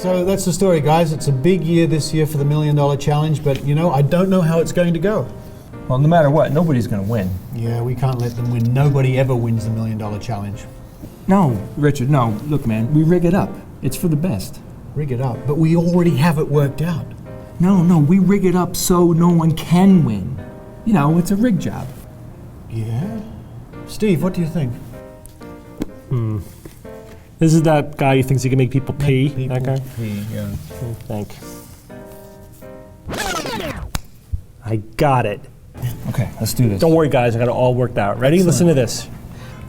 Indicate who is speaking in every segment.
Speaker 1: So that's the story, guys. It's a big year this year for the $1 Million Challenge, but I don't know how it's going to go.
Speaker 2: Well, no matter what, nobody's going to win.
Speaker 1: Yeah, we can't let them win. Nobody ever wins the $1 Million Challenge.
Speaker 2: No, Richard, no. Look, man, we rig it up. It's for the best.
Speaker 1: Rig it up, but we already have it worked out.
Speaker 2: No, we rig it up so no one can win. It's a rig job.
Speaker 1: Yeah? Steve, what do you think?
Speaker 3: This is that guy who thinks he can make people pee. That guy?
Speaker 1: Pee, yeah.
Speaker 3: I think. I got it.
Speaker 2: Okay, let's do this.
Speaker 3: Don't worry, guys. I got it all worked out. Ready?
Speaker 1: Excellent.
Speaker 3: Listen to this.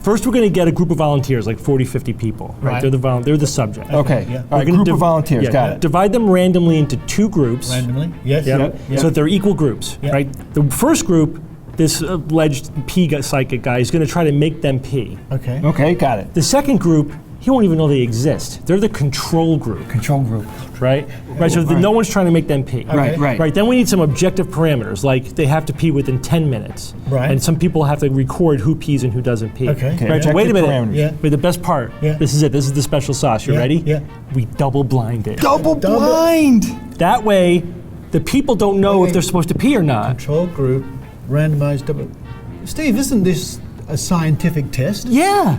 Speaker 3: First, we're going to get a group of volunteers, like 40, 50 people. Right? They're the subject.
Speaker 2: Okay.
Speaker 1: Yeah.
Speaker 2: All right, group of volunteers. Got it.
Speaker 3: Divide them randomly into 2 groups.
Speaker 1: Randomly? Yes.
Speaker 3: Yep. So that they're equal groups.
Speaker 1: Yep.
Speaker 3: Right? The first group, this alleged pee psychic guy, is going to try to make them pee.
Speaker 1: Okay.
Speaker 2: Okay, got it.
Speaker 3: The second group, he won't even know they exist. They're the control group.
Speaker 2: Control group.
Speaker 3: Right? So no one's trying to make them pee.
Speaker 1: Okay.
Speaker 2: Right.
Speaker 3: Then we need some objective parameters, like they have to pee within 10 minutes.
Speaker 1: Right.
Speaker 3: And some people have to record who pees and who doesn't pee.
Speaker 1: Okay.
Speaker 3: Right, so wait a minute.
Speaker 2: Parameters.
Speaker 1: Yeah.
Speaker 3: But the best part,
Speaker 1: Yeah.
Speaker 3: this is it. This is the special sauce. You ready?
Speaker 1: Yeah.
Speaker 3: We double blind it.
Speaker 2: Double blind!
Speaker 3: That way, the people don't know if they're supposed to pee or not.
Speaker 1: Control group, randomized double. Steve, isn't this a scientific test?
Speaker 3: Yeah.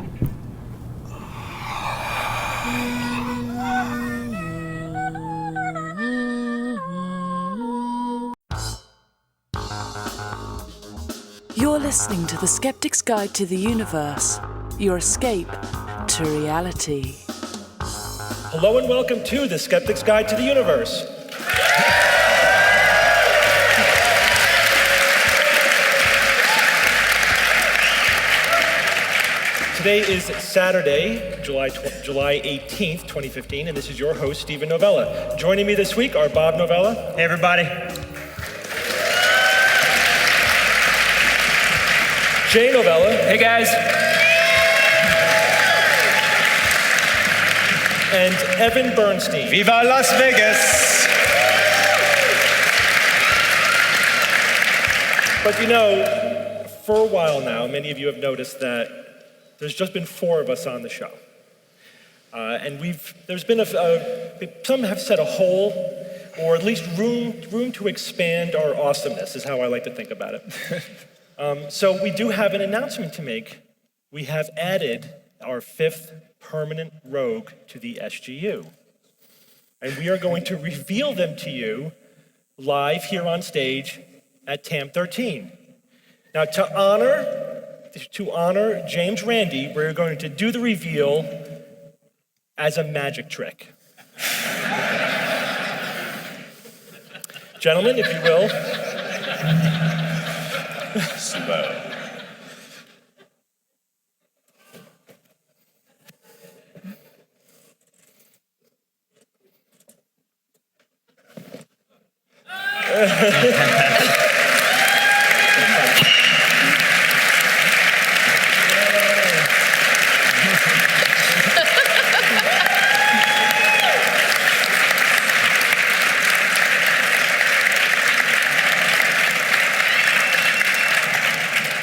Speaker 4: You're listening to The Skeptic's Guide to the Universe, your escape to reality.
Speaker 3: Hello and welcome to The Skeptic's Guide to the Universe. Today is Saturday, July 18th, 2015, and this is your host, Stephen Novella. Joining me this week are Bob Novella.
Speaker 5: Hey, everybody.
Speaker 3: Jay Novella.
Speaker 5: Hey, guys.
Speaker 3: And Evan Bernstein.
Speaker 5: Viva Las Vegas.
Speaker 3: But for a while now, many of you have noticed that there's just been 4 of us on the show. And there's been some have set a hole, or at least room to expand our awesomeness, is how I like to think about it. So we do have an announcement to make. We have added our 5th permanent rogue to the SGU. And we are going to reveal them to you live here on stage at TAM 13. Now, to honor James Randi, we're going to do the reveal as a magic trick. Gentlemen, if you will.
Speaker 5: Slow.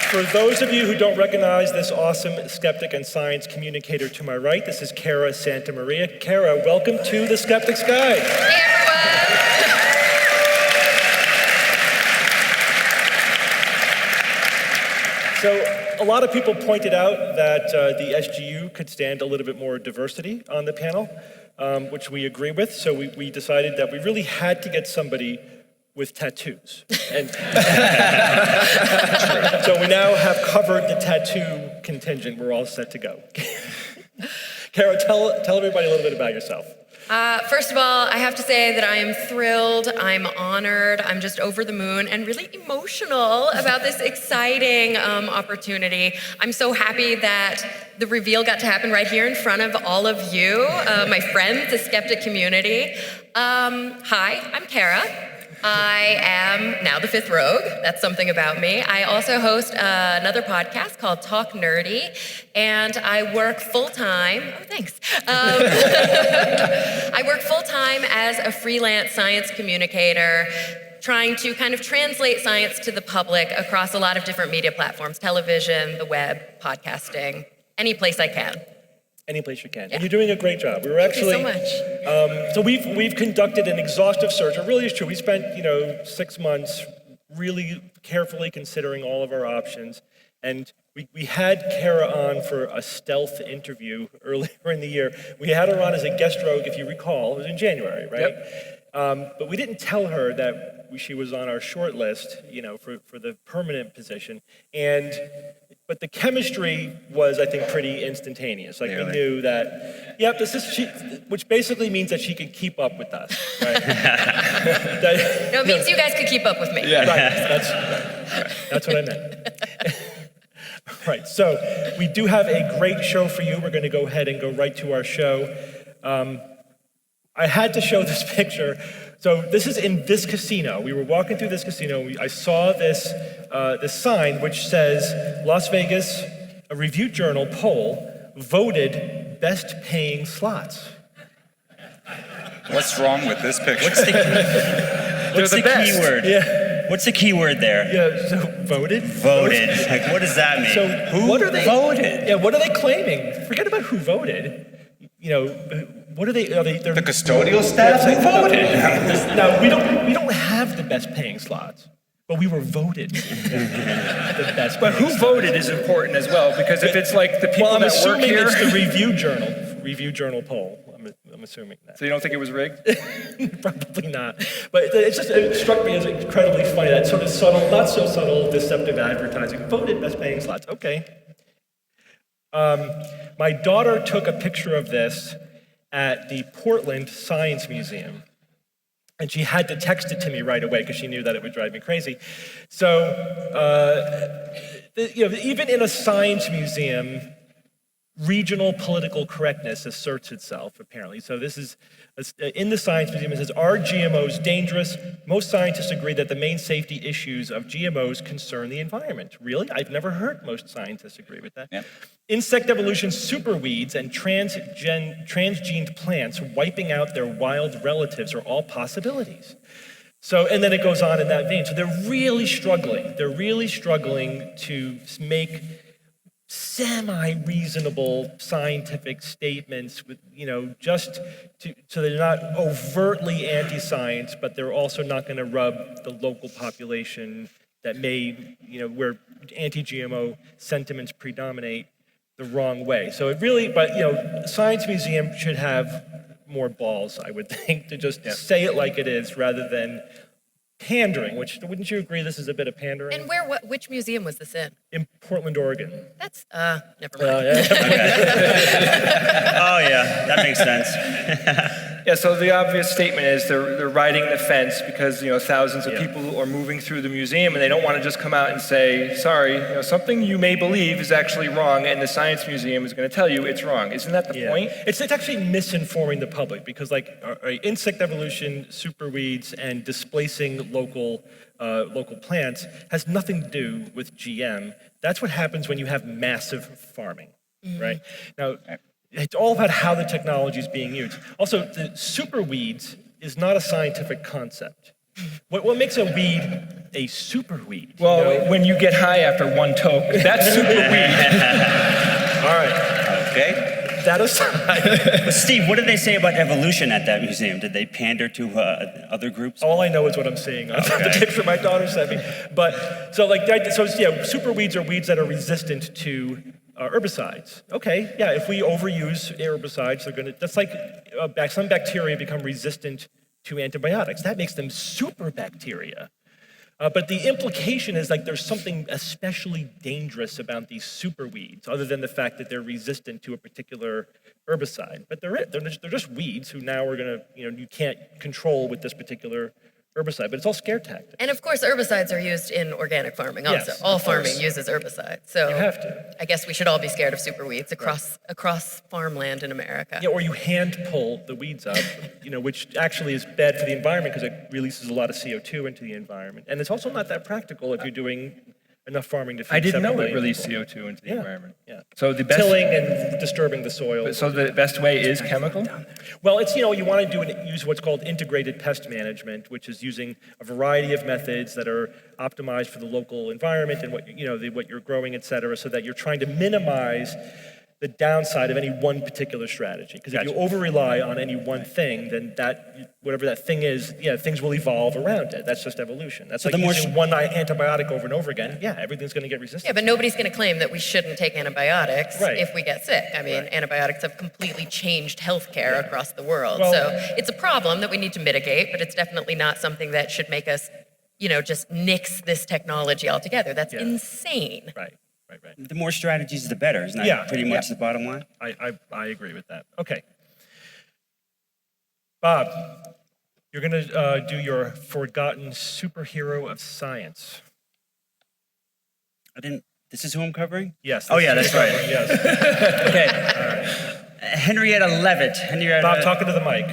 Speaker 3: For those of you who don't recognize this awesome skeptic and science communicator to my right, this is Kara Santa Maria. Kara, welcome to The Skeptic's Guide.
Speaker 6: Hey,
Speaker 3: So a lot of people pointed out that the SGU could stand a little bit more diversity on the panel, which we agree with. So we decided that we really had to get somebody with tattoos. And so we now have covered the tattoo contingent. We're all set to go. Kara, tell everybody a little bit about yourself.
Speaker 6: First of all, I have to say that I am thrilled, I'm honored, I'm just over the moon and really emotional about this exciting opportunity. I'm so happy that the reveal got to happen right here in front of all of you, my friends, the skeptic community. Hi, I'm Kara. I am now the 5th rogue. That's something about me. I also host another podcast called Talk Nerdy, and I work full-time. Oh, thanks. I work full-time as a freelance science communicator, trying to kind of translate science to the public across a lot of different media platforms, television, the web, podcasting, any place I can.
Speaker 3: Any place you can. And you're doing a great job. We were actually
Speaker 6: Thank you so much.
Speaker 3: So we've conducted an exhaustive search. It really is true. We spent 6 months really carefully considering all of our options, and we had Kara on for a stealth interview earlier in the year. We had her on as a guest rogue, if you recall. It was in January, right? Yep. But we didn't tell her that she was on our short list, for the permanent position. But the chemistry was, I think, pretty instantaneous. Like, we knew that, which basically means that she could keep up with us, right?
Speaker 6: No, it means you guys could keep up with me.
Speaker 3: Yeah, right. That's what I meant. Right, so we do have a great show for you. We're going to go ahead and go right to our show. I had to show this picture. So this is in this casino. We were walking through this casino. I saw this sign which says, Las Vegas, a Review Journal poll voted best paying slots.
Speaker 5: What's wrong with this picture?
Speaker 7: What's the keyword?
Speaker 3: Yeah.
Speaker 7: What's the keyword there?
Speaker 3: Yeah, so voted?
Speaker 7: Voted. Like, what does that mean?
Speaker 3: So
Speaker 7: who voted?
Speaker 3: Yeah, what are they claiming? Forget about who voted. What are they? They're
Speaker 5: The custodial staff who voted.
Speaker 3: Now we don't have the best paying slots, but we were voted the best.
Speaker 2: But who voted is important as well, because if it's like the people
Speaker 3: I'm
Speaker 2: that work
Speaker 3: assuming
Speaker 2: here,
Speaker 3: it's the Review Journal poll. I'm assuming that.
Speaker 2: so you don't think it was rigged?
Speaker 3: Probably not. But it struck me as incredibly funny, that sort of subtle, not so subtle, deceptive advertising. Voted best paying slots. Okay. My daughter took a picture of this at the Portland Science Museum, and she had to text it to me right away because she knew that it would drive me crazy. So, even in a science museum, regional political correctness asserts itself, apparently. So this is, in the Science Museum, it says, are GMOs dangerous? Most scientists agree that the main safety issues of GMOs concern the environment. Really? I've never heard most scientists agree with that.
Speaker 7: Yep.
Speaker 3: Insect evolution superweeds and transgened plants wiping out their wild relatives are all possibilities. So, and then it goes on in that vein. So they're really struggling. They're really struggling to make semi-reasonable scientific statements with, so they're not overtly anti-science, but they're also not going to rub the local population that may, where anti-GMO sentiments predominate, the wrong way. So it really, Science Museum should have more balls, I would think, to just say it like it is rather than pandering, which, wouldn't you agree this is a bit of pandering?
Speaker 6: And which museum was this in?
Speaker 3: In Portland, Oregon.
Speaker 6: That's, never mind.
Speaker 7: Oh yeah, that makes sense.
Speaker 2: Yeah, so the obvious statement is they're riding the fence because thousands of people are moving through the museum, and they don't want to just come out and say, sorry, something you may believe is actually wrong, and the Science Museum is going to tell you it's wrong. Isn't that the point?
Speaker 3: It's actually misinforming the public because, insect evolution, superweeds, and displacing local plants has nothing to do with GM. That's what happens when you have massive farming, right? Now, it's all about how the technology is being used. Also, the superweeds is not a scientific concept. What makes a weed a superweed?
Speaker 2: Well, when you get high after one toke, that's superweed.
Speaker 3: All right.
Speaker 7: Okay.
Speaker 3: That aside.
Speaker 7: But Steve, what did they say about evolution at that museum? Did they pander to other groups?
Speaker 3: All I know is what I'm seeing on the picture my daughter sent me. But superweeds are weeds that are resistant to herbicides. Okay, yeah, if we overuse herbicides, that's like some bacteria become resistant to antibiotics. That makes them super bacteria. But the implication is there's something especially dangerous about these superweeds, other than the fact that they're resistant to a particular herbicide. But they're just weeds who now are gonna, you can't control with this particular herbicide, but it's all scare tactics.
Speaker 6: And of course, herbicides are used in organic farming also.
Speaker 3: Yes,
Speaker 6: all farming uses herbicides. So
Speaker 3: you have to.
Speaker 6: I guess we should all be scared of superweeds across farmland in America.
Speaker 3: Yeah, or you hand pull the weeds up, which actually is bad for the environment because it releases a lot of CO2 into the environment. And it's also not that practical if you're doing enough farming to feed
Speaker 2: I didn't
Speaker 3: 7
Speaker 2: know it
Speaker 3: million
Speaker 2: released
Speaker 3: people.
Speaker 2: CO2 into the environment.
Speaker 3: Yeah.
Speaker 2: So the best
Speaker 3: Tilling and disturbing the soil.
Speaker 2: So the best way is chemical?
Speaker 3: Well, it's, you want to use what's called integrated pest management, which is using a variety of methods that are optimized for the local environment and what you're growing, et cetera, so that you're trying to minimize the downside of any one particular strategy. Because if you over-rely on any one thing, then that, whatever that thing is, things will evolve around it. That's just evolution. That's like using one antibiotic over and over again. Yeah, everything's going to get resistant.
Speaker 6: Yeah, but nobody's going to claim that we shouldn't take antibiotics
Speaker 3: Right.
Speaker 6: if we get sick. I mean, antibiotics have completely changed healthcare across the world.
Speaker 3: Well,
Speaker 6: so it's a problem that we need to mitigate, but it's definitely not something that should make us, just nix this technology altogether. That's insane.
Speaker 3: Right.
Speaker 7: The more strategies, the better. Isn't that pretty much the bottom line?
Speaker 3: I agree with that. Okay. Bob, you're going to do your forgotten superhero of science.
Speaker 7: This is who I'm covering?
Speaker 3: Yes.
Speaker 7: Oh, yeah, that's right.
Speaker 3: Yes.
Speaker 7: Okay. All right. Henrietta Leavitt.
Speaker 3: Bob, talking to the mic.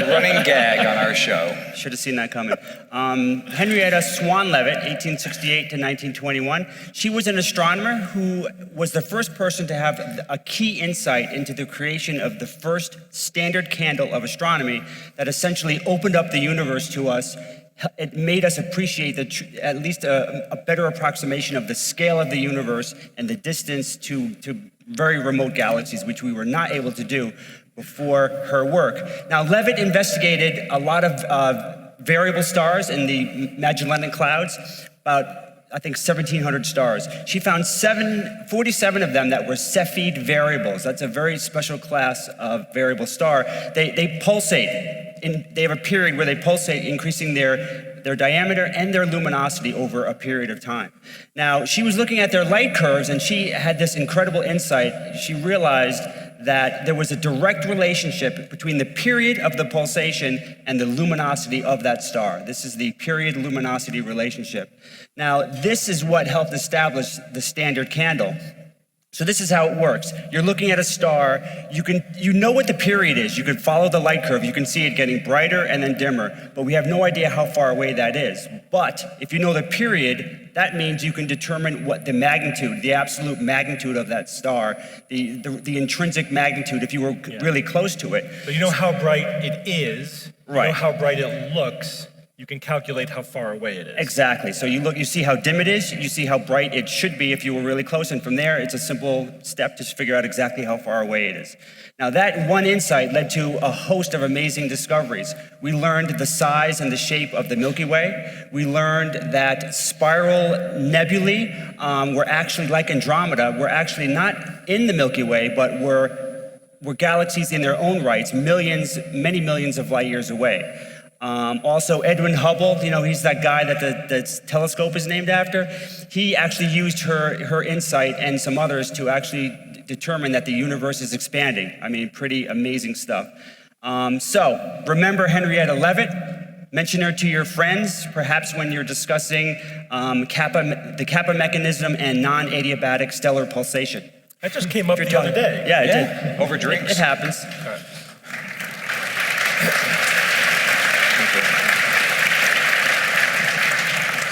Speaker 5: Running gag on our show.
Speaker 7: Should have seen that coming. Henrietta Swan Leavitt, 1868 to 1921. She was an astronomer who was the first person to have a key insight into the creation of the first standard candle of astronomy that essentially opened up the universe to us. It made us appreciate at least a better approximation of the scale of the universe and the distance to very remote galaxies, which we were not able to do before her work. Now, Leavitt investigated a lot of variable stars in the Magellanic Clouds, about, I think, 1,700 stars. She found 47 of them that were Cepheid variables. That's a very special class of variable star. They pulsate. They have a period where they pulsate, increasing their diameter and their luminosity over a period of time. Now, she was looking at their light curves, and she had this incredible insight. She realized that there was a direct relationship between the period of the pulsation and the luminosity of that star. This is the period luminosity relationship. Now, this is what helped establish the standard candle. So this is how it works. You're looking at a star, you know what the period is. You can follow the light curve, you can see it getting brighter and then dimmer, but we have no idea how far away that is. But if you know the period, that means you can determine what the magnitude, the absolute magnitude of that star, the intrinsic magnitude if you were really close to it.
Speaker 3: But you know how bright it is,
Speaker 7: right.
Speaker 3: You know how bright it looks, you can calculate how far away it is.
Speaker 7: Exactly. So you see how dim it is, you see how bright it should be if you were really close, and from there, it's a simple step to figure out exactly how far away it is. Now, that one insight led to a host of amazing discoveries. We learned the size and the shape of the Milky Way. We learned that spiral nebulae were actually, like Andromeda, were actually not in the Milky Way, but were galaxies in their own rights, many millions of light years away. Also, Edwin Hubble, he's that guy that the telescope is named after. He actually used her insight and some others to actually determine that the universe is expanding. I mean, pretty amazing stuff. So, remember Henrietta Leavitt. Mention her to your friends, perhaps when you're discussing the kappa mechanism and non-adiabatic stellar pulsation.
Speaker 3: That just came up the other day.
Speaker 7: Yeah, it did.
Speaker 5: Over drinks.
Speaker 7: It happens.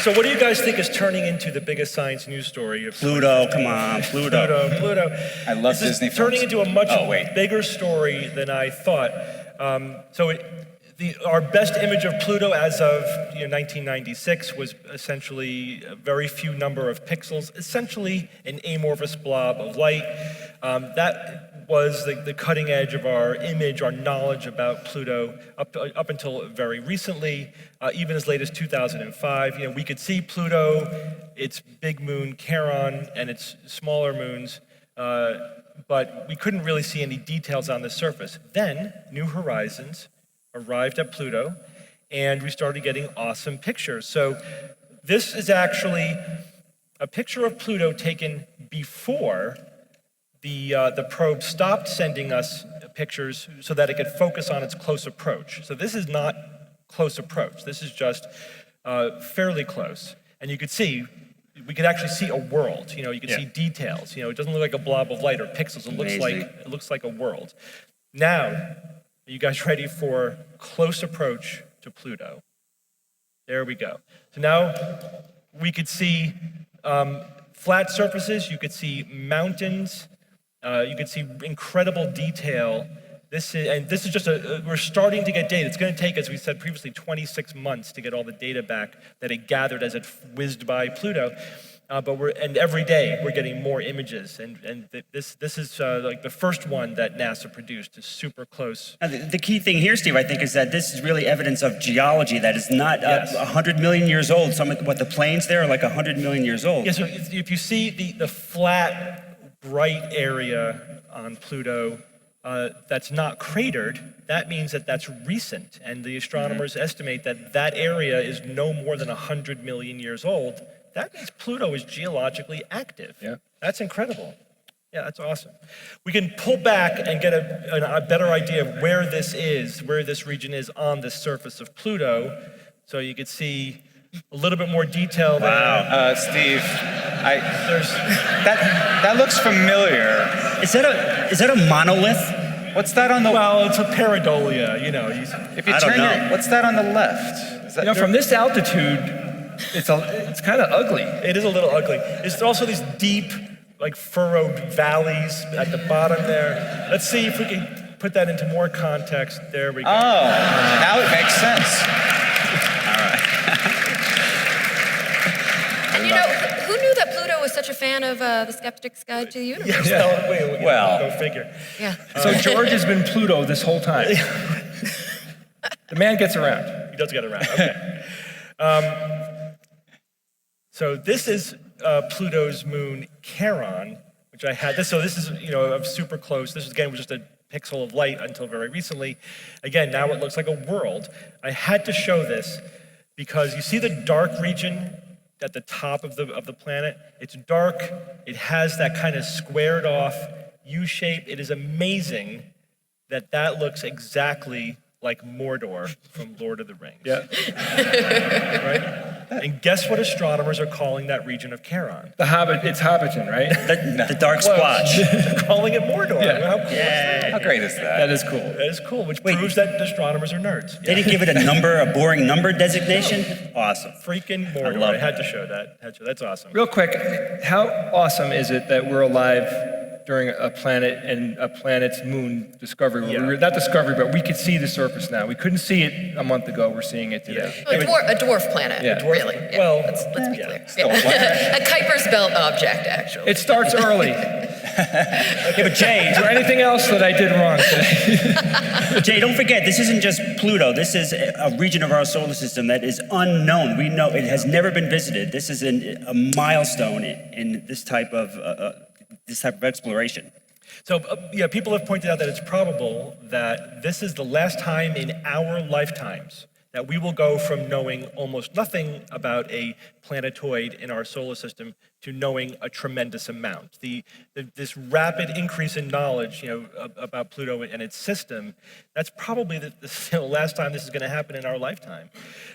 Speaker 3: So what do you guys think is turning into the biggest science news story?
Speaker 7: Pluto, come on, Pluto.
Speaker 3: Pluto.
Speaker 5: I love
Speaker 3: This is
Speaker 5: Disney
Speaker 3: turning
Speaker 5: films.
Speaker 3: into a much bigger story than I thought. Our best image of Pluto as of 1996 was essentially a very few number of pixels, essentially an amorphous blob of light. That was the cutting edge of our image, our knowledge about Pluto up until very recently, even as late as 2005. We could see Pluto, its big moon Charon, and its smaller moons, but we couldn't really see any details on the surface. Then New Horizons arrived at Pluto, and we started getting awesome pictures. So this is actually a picture of Pluto taken before the probe stopped sending us pictures so that it could focus on its close approach. So this is not close approach. This is just fairly close. And you could see, we could actually see a world. You could see details. It doesn't look like a blob of light or pixels. It looks like a world. Now, are you guys ready for close approach to Pluto? There we go. So now we could see flat surfaces. You could see mountains. You could see incredible detail. This is just we're starting to get data. It's going to take, as we said previously, 26 months to get all the data back that it gathered as it whizzed by Pluto. and every day we're getting more images, and this is like the first one that NASA produced is super close.
Speaker 7: Now, the key thing here, Steve, I think, is that this is really evidence of geology that is not 100 million years old. The plains there are like 100 million years old.
Speaker 3: Yeah, so if you see the flat, bright area on Pluto that's not cratered, that means that that's recent, and the astronomers estimate that that area is no more than 100 million years old. That means Pluto is geologically active.
Speaker 2: Yeah.
Speaker 3: That's incredible. Yeah, that's awesome. We can pull back and get a better idea of where this region is on the surface of Pluto. So you can see a little bit more detail there.
Speaker 5: Wow, Steve, that looks familiar.
Speaker 7: Is that a monolith?
Speaker 5: What's that on the?
Speaker 3: Well, it's a pareidolia, you know.
Speaker 5: If you turn what's that on the left? Is that
Speaker 2: from this altitude, it's kind of ugly.
Speaker 3: It is a little ugly. There's also these deep, like furrowed valleys at the bottom there. Let's see if we can put that into more context. There we go.
Speaker 5: Oh, now it makes sense.
Speaker 6: And who knew that Pluto was such a fan of the Skeptic's Guide to the Universe?
Speaker 3: Go figure.
Speaker 6: Yeah.
Speaker 2: So George has been Pluto this whole time. The man gets around.
Speaker 3: He does get around. Okay. So this is Pluto's moon Charon, which I had. So this is super close. This again was just a pixel of light until very recently. Again, now it looks like a world. I had to show this because you see the dark region at the top of the planet. It's dark. It has that kind of squared off U shape. It is amazing that looks exactly like Mordor from Lord of the Rings.
Speaker 2: Yeah.
Speaker 3: Right? And guess what astronomers are calling that region of Charon?
Speaker 2: The Hobbit, it's Hobbiton, right?
Speaker 7: The dark splotch.
Speaker 3: They're calling it Mordor.
Speaker 2: Yeah.
Speaker 3: How cool is that?
Speaker 5: How great is that?
Speaker 2: That is cool.
Speaker 3: That is cool, which proves that astronomers are nerds.
Speaker 7: They didn't give it a boring number designation? Awesome.
Speaker 3: Freaking Mordor.
Speaker 7: love
Speaker 3: I had to show that. That's awesome.
Speaker 2: Real quick, how awesome is it that we're alive during a planet and a planet's moon discovery? Not discovery, but we could see the surface now. We couldn't see it a month ago. We're seeing it today.
Speaker 6: A dwarf planet, really. Yeah.
Speaker 3: Well,
Speaker 6: let's be clear. Yeah. A Kuiper's Belt object, actually.
Speaker 2: It starts early. Okay, but Jay, is there anything else that I did wrong today?
Speaker 7: Jay, don't forget, this isn't just Pluto. This is a region of our solar system that is unknown. We know it has never been visited. This is a milestone in this type of exploration.
Speaker 3: So, people have pointed out that it's probable that this is the last time in our lifetimes that we will go from knowing almost nothing about a planetoid in our solar system to knowing a tremendous amount. This rapid increase in knowledge, about Pluto and its system, that's probably the last time this is going to happen in our lifetime.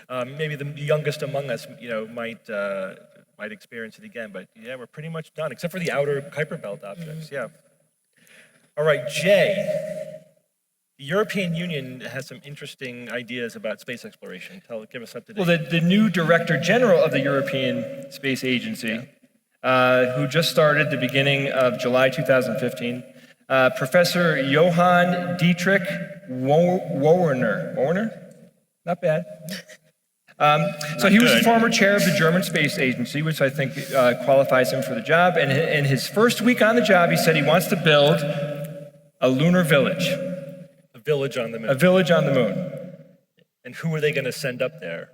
Speaker 3: Maybe the youngest among us, might experience it again, but we're pretty much done, except for the outer Kuiper Belt objects. Yeah. All right, Jay. The European Union has some interesting ideas about space exploration. Give us up to date.
Speaker 2: Well, the new Director General of the European Space Agency, who just started the beginning of July 2015, Professor Johann Dietrich Wowerner. Not bad. So he was the former chair of the German Space Agency, which I think qualifies him for the job. And in his first week on the job, he said he wants to build a lunar village.
Speaker 3: A village on the moon.
Speaker 2: A village on the moon.
Speaker 3: And who are they going to send up there?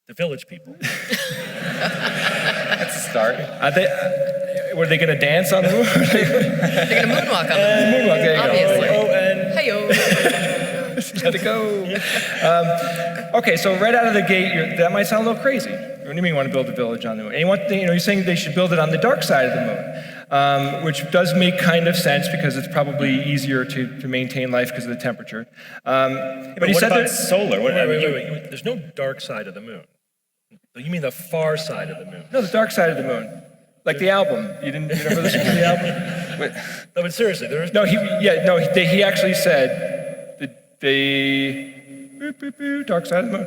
Speaker 3: The village people.
Speaker 5: That's a start.
Speaker 2: Were they going to dance on the moon?
Speaker 6: They're going to moonwalk on the moon.
Speaker 2: Moonwalk, there you
Speaker 6: Obviously.
Speaker 2: go.
Speaker 6: Hey-yo.
Speaker 2: Let it go. Okay, so right out of the gate, that might sound a little crazy. What do you mean you want to build a village on the moon? And you're saying they should build it on the dark side of the moon, which does make kind of sense because it's probably easier to maintain life because of the temperature.
Speaker 7: But he said that's solar.
Speaker 3: Wait. There's no dark side of the moon. You mean the far side of the moon?
Speaker 2: No, the dark side of the moon. Like the album. You never listened to the album?
Speaker 3: Wait. No, but seriously, there is...
Speaker 2: No, he actually said the dark side of the moon.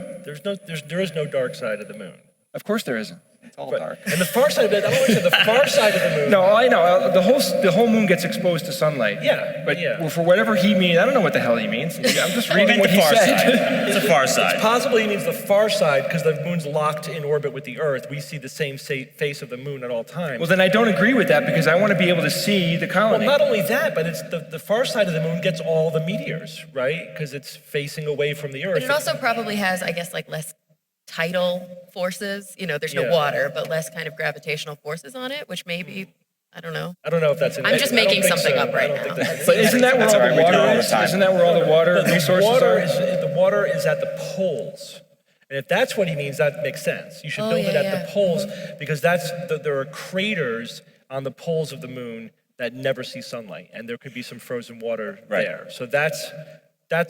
Speaker 3: There is no dark side of the moon.
Speaker 2: Of course there isn't.
Speaker 5: It's all dark.
Speaker 3: And the far side of it, I don't want to say the far side of the moon.
Speaker 2: No, I know. The whole moon gets exposed to sunlight.
Speaker 3: Yeah,
Speaker 2: But
Speaker 3: yeah.
Speaker 2: for whatever he means, I don't know what the hell he means. I'm just reading what
Speaker 7: the
Speaker 2: he
Speaker 7: far
Speaker 2: said.
Speaker 7: side. It's the far side.
Speaker 3: Possibly he means the far side because the moon's locked in orbit with the Earth. We see the same face of the moon at all times.
Speaker 2: Well, then I don't agree with that because I want to be able to see the
Speaker 3: Well,
Speaker 2: colony.
Speaker 3: not only that, but it's the far side of the moon gets all the meteors, right? Because it's facing away from the Earth.
Speaker 6: But it also probably has, I guess, like less tidal forces. You know, there's no
Speaker 3: Yeah.
Speaker 6: water, but less kind of gravitational forces on it, which maybe, I don't know.
Speaker 3: I don't know if that's.
Speaker 6: I'm just making something up right now.
Speaker 2: But isn't that where
Speaker 5: That's
Speaker 2: all
Speaker 5: all right,
Speaker 2: the
Speaker 5: we do it
Speaker 2: water
Speaker 5: all the
Speaker 2: is?
Speaker 5: time.
Speaker 2: Isn't that where all the water resources
Speaker 3: The water is at the poles. And if that's what he means, that makes sense. You should
Speaker 6: Oh,
Speaker 3: build it
Speaker 6: yeah,
Speaker 3: at
Speaker 6: yeah.
Speaker 3: the poles because there are craters on the poles of the moon that never see sunlight, and there could be some frozen water there. So that's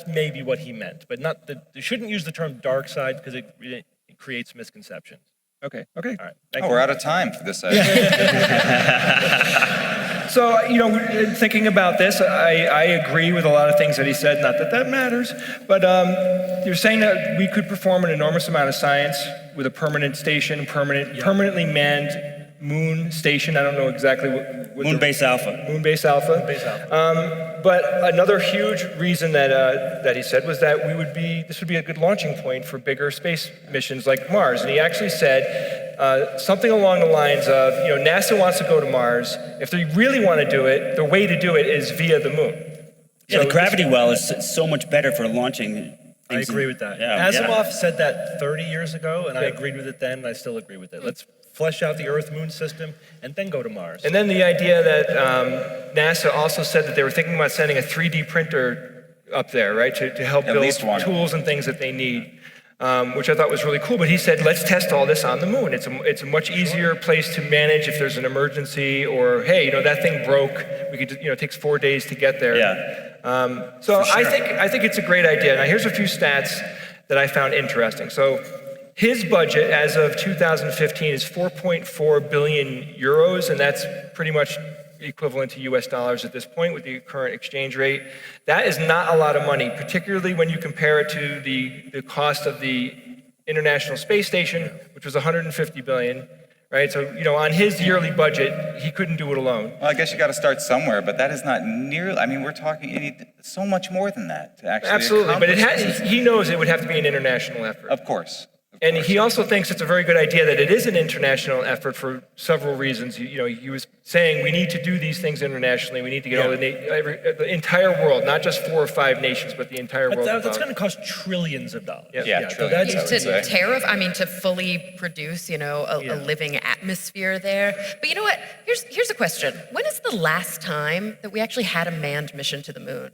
Speaker 3: maybe what he meant, but not. You shouldn't use the term dark side because it creates misconceptions.
Speaker 2: Okay.
Speaker 3: All right. Thank
Speaker 5: Oh,
Speaker 3: you.
Speaker 5: we're out of time for this.
Speaker 2: So, thinking about this, I agree with a lot of things that he said, not that that matters, but you're saying that we could perform an enormous amount of science with a permanent station, permanently manned moon station. I don't know exactly what
Speaker 7: Moonbase Alpha.
Speaker 2: Moonbase Alpha. But another huge reason that he said was that this would be a good launching point for bigger space missions like Mars. And he actually said something along the lines of, NASA wants to go to Mars. If they really want to do it, the way to do it is via the moon.
Speaker 7: Yeah, the gravity well is so much better for launching.
Speaker 3: I agree with that.
Speaker 7: Yeah,
Speaker 3: Asimov said that 30 years ago, and I agreed with it then, and I still agree with it. Let's flesh out the Earth-Moon system, and then go to Mars.
Speaker 2: And then the idea that NASA also said that they were thinking about sending a 3D printer up there, right, to help build
Speaker 5: least one.
Speaker 2: tools and things that they need, which I thought was really cool. But he said, let's test all this on the moon. It's a much easier place to manage if there's an emergency or, hey, that thing broke. We could, it takes 4 days to get there.
Speaker 7: Yeah.
Speaker 2: So I think it's a great idea. Now, here's a few stats that I found interesting. So his budget as of 2015 is 4.4 billion euros, and that's pretty much equivalent to US dollars at this point with the current exchange rate. That is not a lot of money, particularly when you compare it to the cost of the International Space Station, which was 150 billion, right? So, on his yearly budget, he couldn't do it alone.
Speaker 5: Well, I guess you got to start somewhere, but that is not nearly. I mean, we're talking you need so much more than that to actually.
Speaker 2: Absolutely, but
Speaker 5: accomplish this.
Speaker 2: he knows it would have to be an international effort.
Speaker 5: Of course.
Speaker 2: And he also thinks it's a very good idea that it is an international effort for several reasons. He was saying we need to do these things internationally. We need to get all the entire world, not just 4 or 5 nations, but the entire world.
Speaker 3: That's going to cost trillions of dollars.
Speaker 5: Yeah,
Speaker 3: So
Speaker 5: trillions.
Speaker 3: that's
Speaker 6: To fully produce, a living atmosphere there. But you know what? Here's a question. When is the last time that we actually had a manned mission to the moon?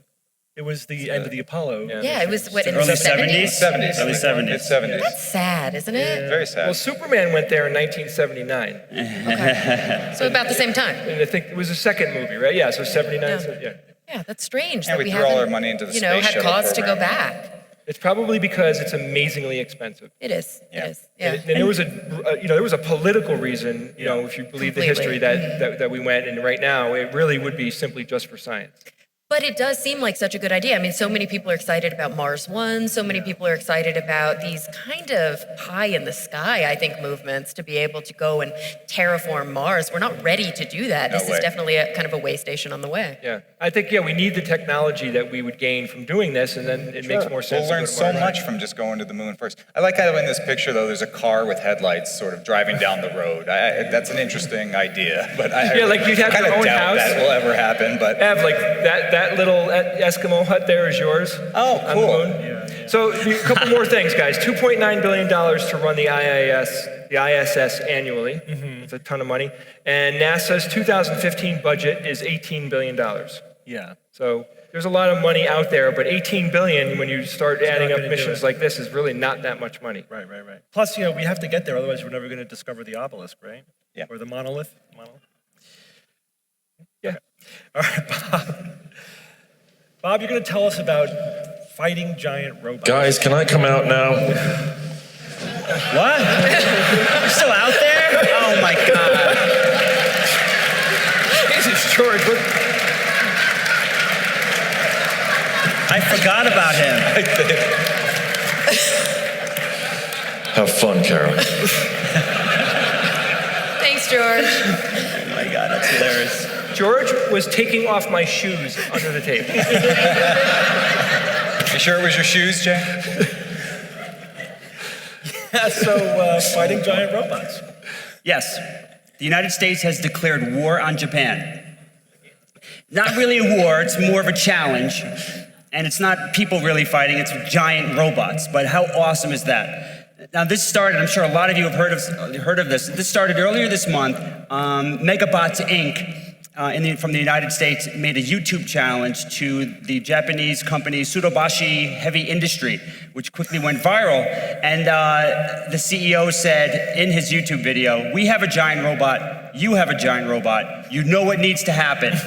Speaker 3: It was the end of the Apollo.
Speaker 6: Yeah, it was in
Speaker 7: Early
Speaker 6: the
Speaker 7: 70s?
Speaker 6: 70s?
Speaker 7: Early 70s.
Speaker 5: It's 70s.
Speaker 6: That's sad, isn't it?
Speaker 5: Very sad.
Speaker 2: Well, Superman went there in 1979.
Speaker 6: Okay. So about the same time.
Speaker 2: And I think it was the second movie, right? Yeah, so 79.
Speaker 6: Yeah.
Speaker 2: So, yeah.
Speaker 6: Yeah, that's strange
Speaker 5: And
Speaker 6: that
Speaker 5: we
Speaker 6: we
Speaker 5: threw all
Speaker 6: haven't,
Speaker 5: our money into the space
Speaker 6: had
Speaker 5: shuttle
Speaker 6: cause to go
Speaker 5: program.
Speaker 6: back.
Speaker 2: It's probably because it's amazingly expensive.
Speaker 6: It is.
Speaker 5: Yeah.
Speaker 6: It is. Yeah.
Speaker 2: And there was there was a political reason, if you believe the history
Speaker 6: Completely.
Speaker 2: that we went, and right now it really would be simply just for science.
Speaker 6: But it does seem like such a good idea. I mean, so many people are excited about Mars One. So many people are excited about these kind of pie in the sky, I think, movements to be able to go and terraform Mars. We're not ready to do that.
Speaker 5: No
Speaker 6: This
Speaker 5: way.
Speaker 6: is definitely a kind of a way station on the way.
Speaker 2: Yeah, I think we need the technology that we would gain from doing this, and then it makes more sense.
Speaker 5: We'll learn
Speaker 2: to go to
Speaker 5: so
Speaker 2: Mars.
Speaker 5: much from just going to the moon first. I like how in this picture, though, there's a car with headlights sort of driving down the road. That's an interesting idea, but I
Speaker 2: like you'd have
Speaker 5: kind
Speaker 2: your
Speaker 5: of
Speaker 2: own
Speaker 5: doubt
Speaker 2: house.
Speaker 5: that will ever happen. But
Speaker 2: Ev, like that little Eskimo hut there is yours.
Speaker 5: Oh,
Speaker 2: on the
Speaker 5: cool.
Speaker 2: moon. So a couple more things, guys. $2.9 billion to run the ISS annually. It's a ton of money. And NASA's 2015 budget is $18 billion.
Speaker 3: Yeah.
Speaker 2: So there's a lot of money out there, but $18 billion when you start adding up
Speaker 3: gonna do
Speaker 2: missions
Speaker 3: it.
Speaker 2: like this is really not that much money.
Speaker 3: Right. Plus, we have to get there, otherwise we're never going to discover the obelisk, right?
Speaker 5: Yeah.
Speaker 3: Or the monolith.
Speaker 2: Yeah.
Speaker 3: All right, Bob. Bob, you're going to tell us about fighting giant robots.
Speaker 8: Guys, can I come out now?
Speaker 7: What? You're still out there? Oh my God.
Speaker 2: Jesus, George, what?
Speaker 7: I forgot about him.
Speaker 8: Have fun, Charon.
Speaker 6: George.
Speaker 7: Oh my God, that's hilarious.
Speaker 2: George was taking off my shoes under the tape.
Speaker 5: You sure it was your shoes, Jay?
Speaker 3: Yeah, so fighting giant robots.
Speaker 7: Yes, the United States has declared war on Japan. Not really a war, it's more of a challenge. And it's not people really fighting, it's giant robots. But how awesome is that? Now this started, I'm sure a lot of you have heard of this. This started earlier this month. Megabots Inc. From the United States made a YouTube challenge to the Japanese company Sudobashi Heavy Industry, which quickly went viral. And the CEO said in his YouTube video, "We have a giant robot, you have a giant robot, you know what needs to happen."
Speaker 2: Of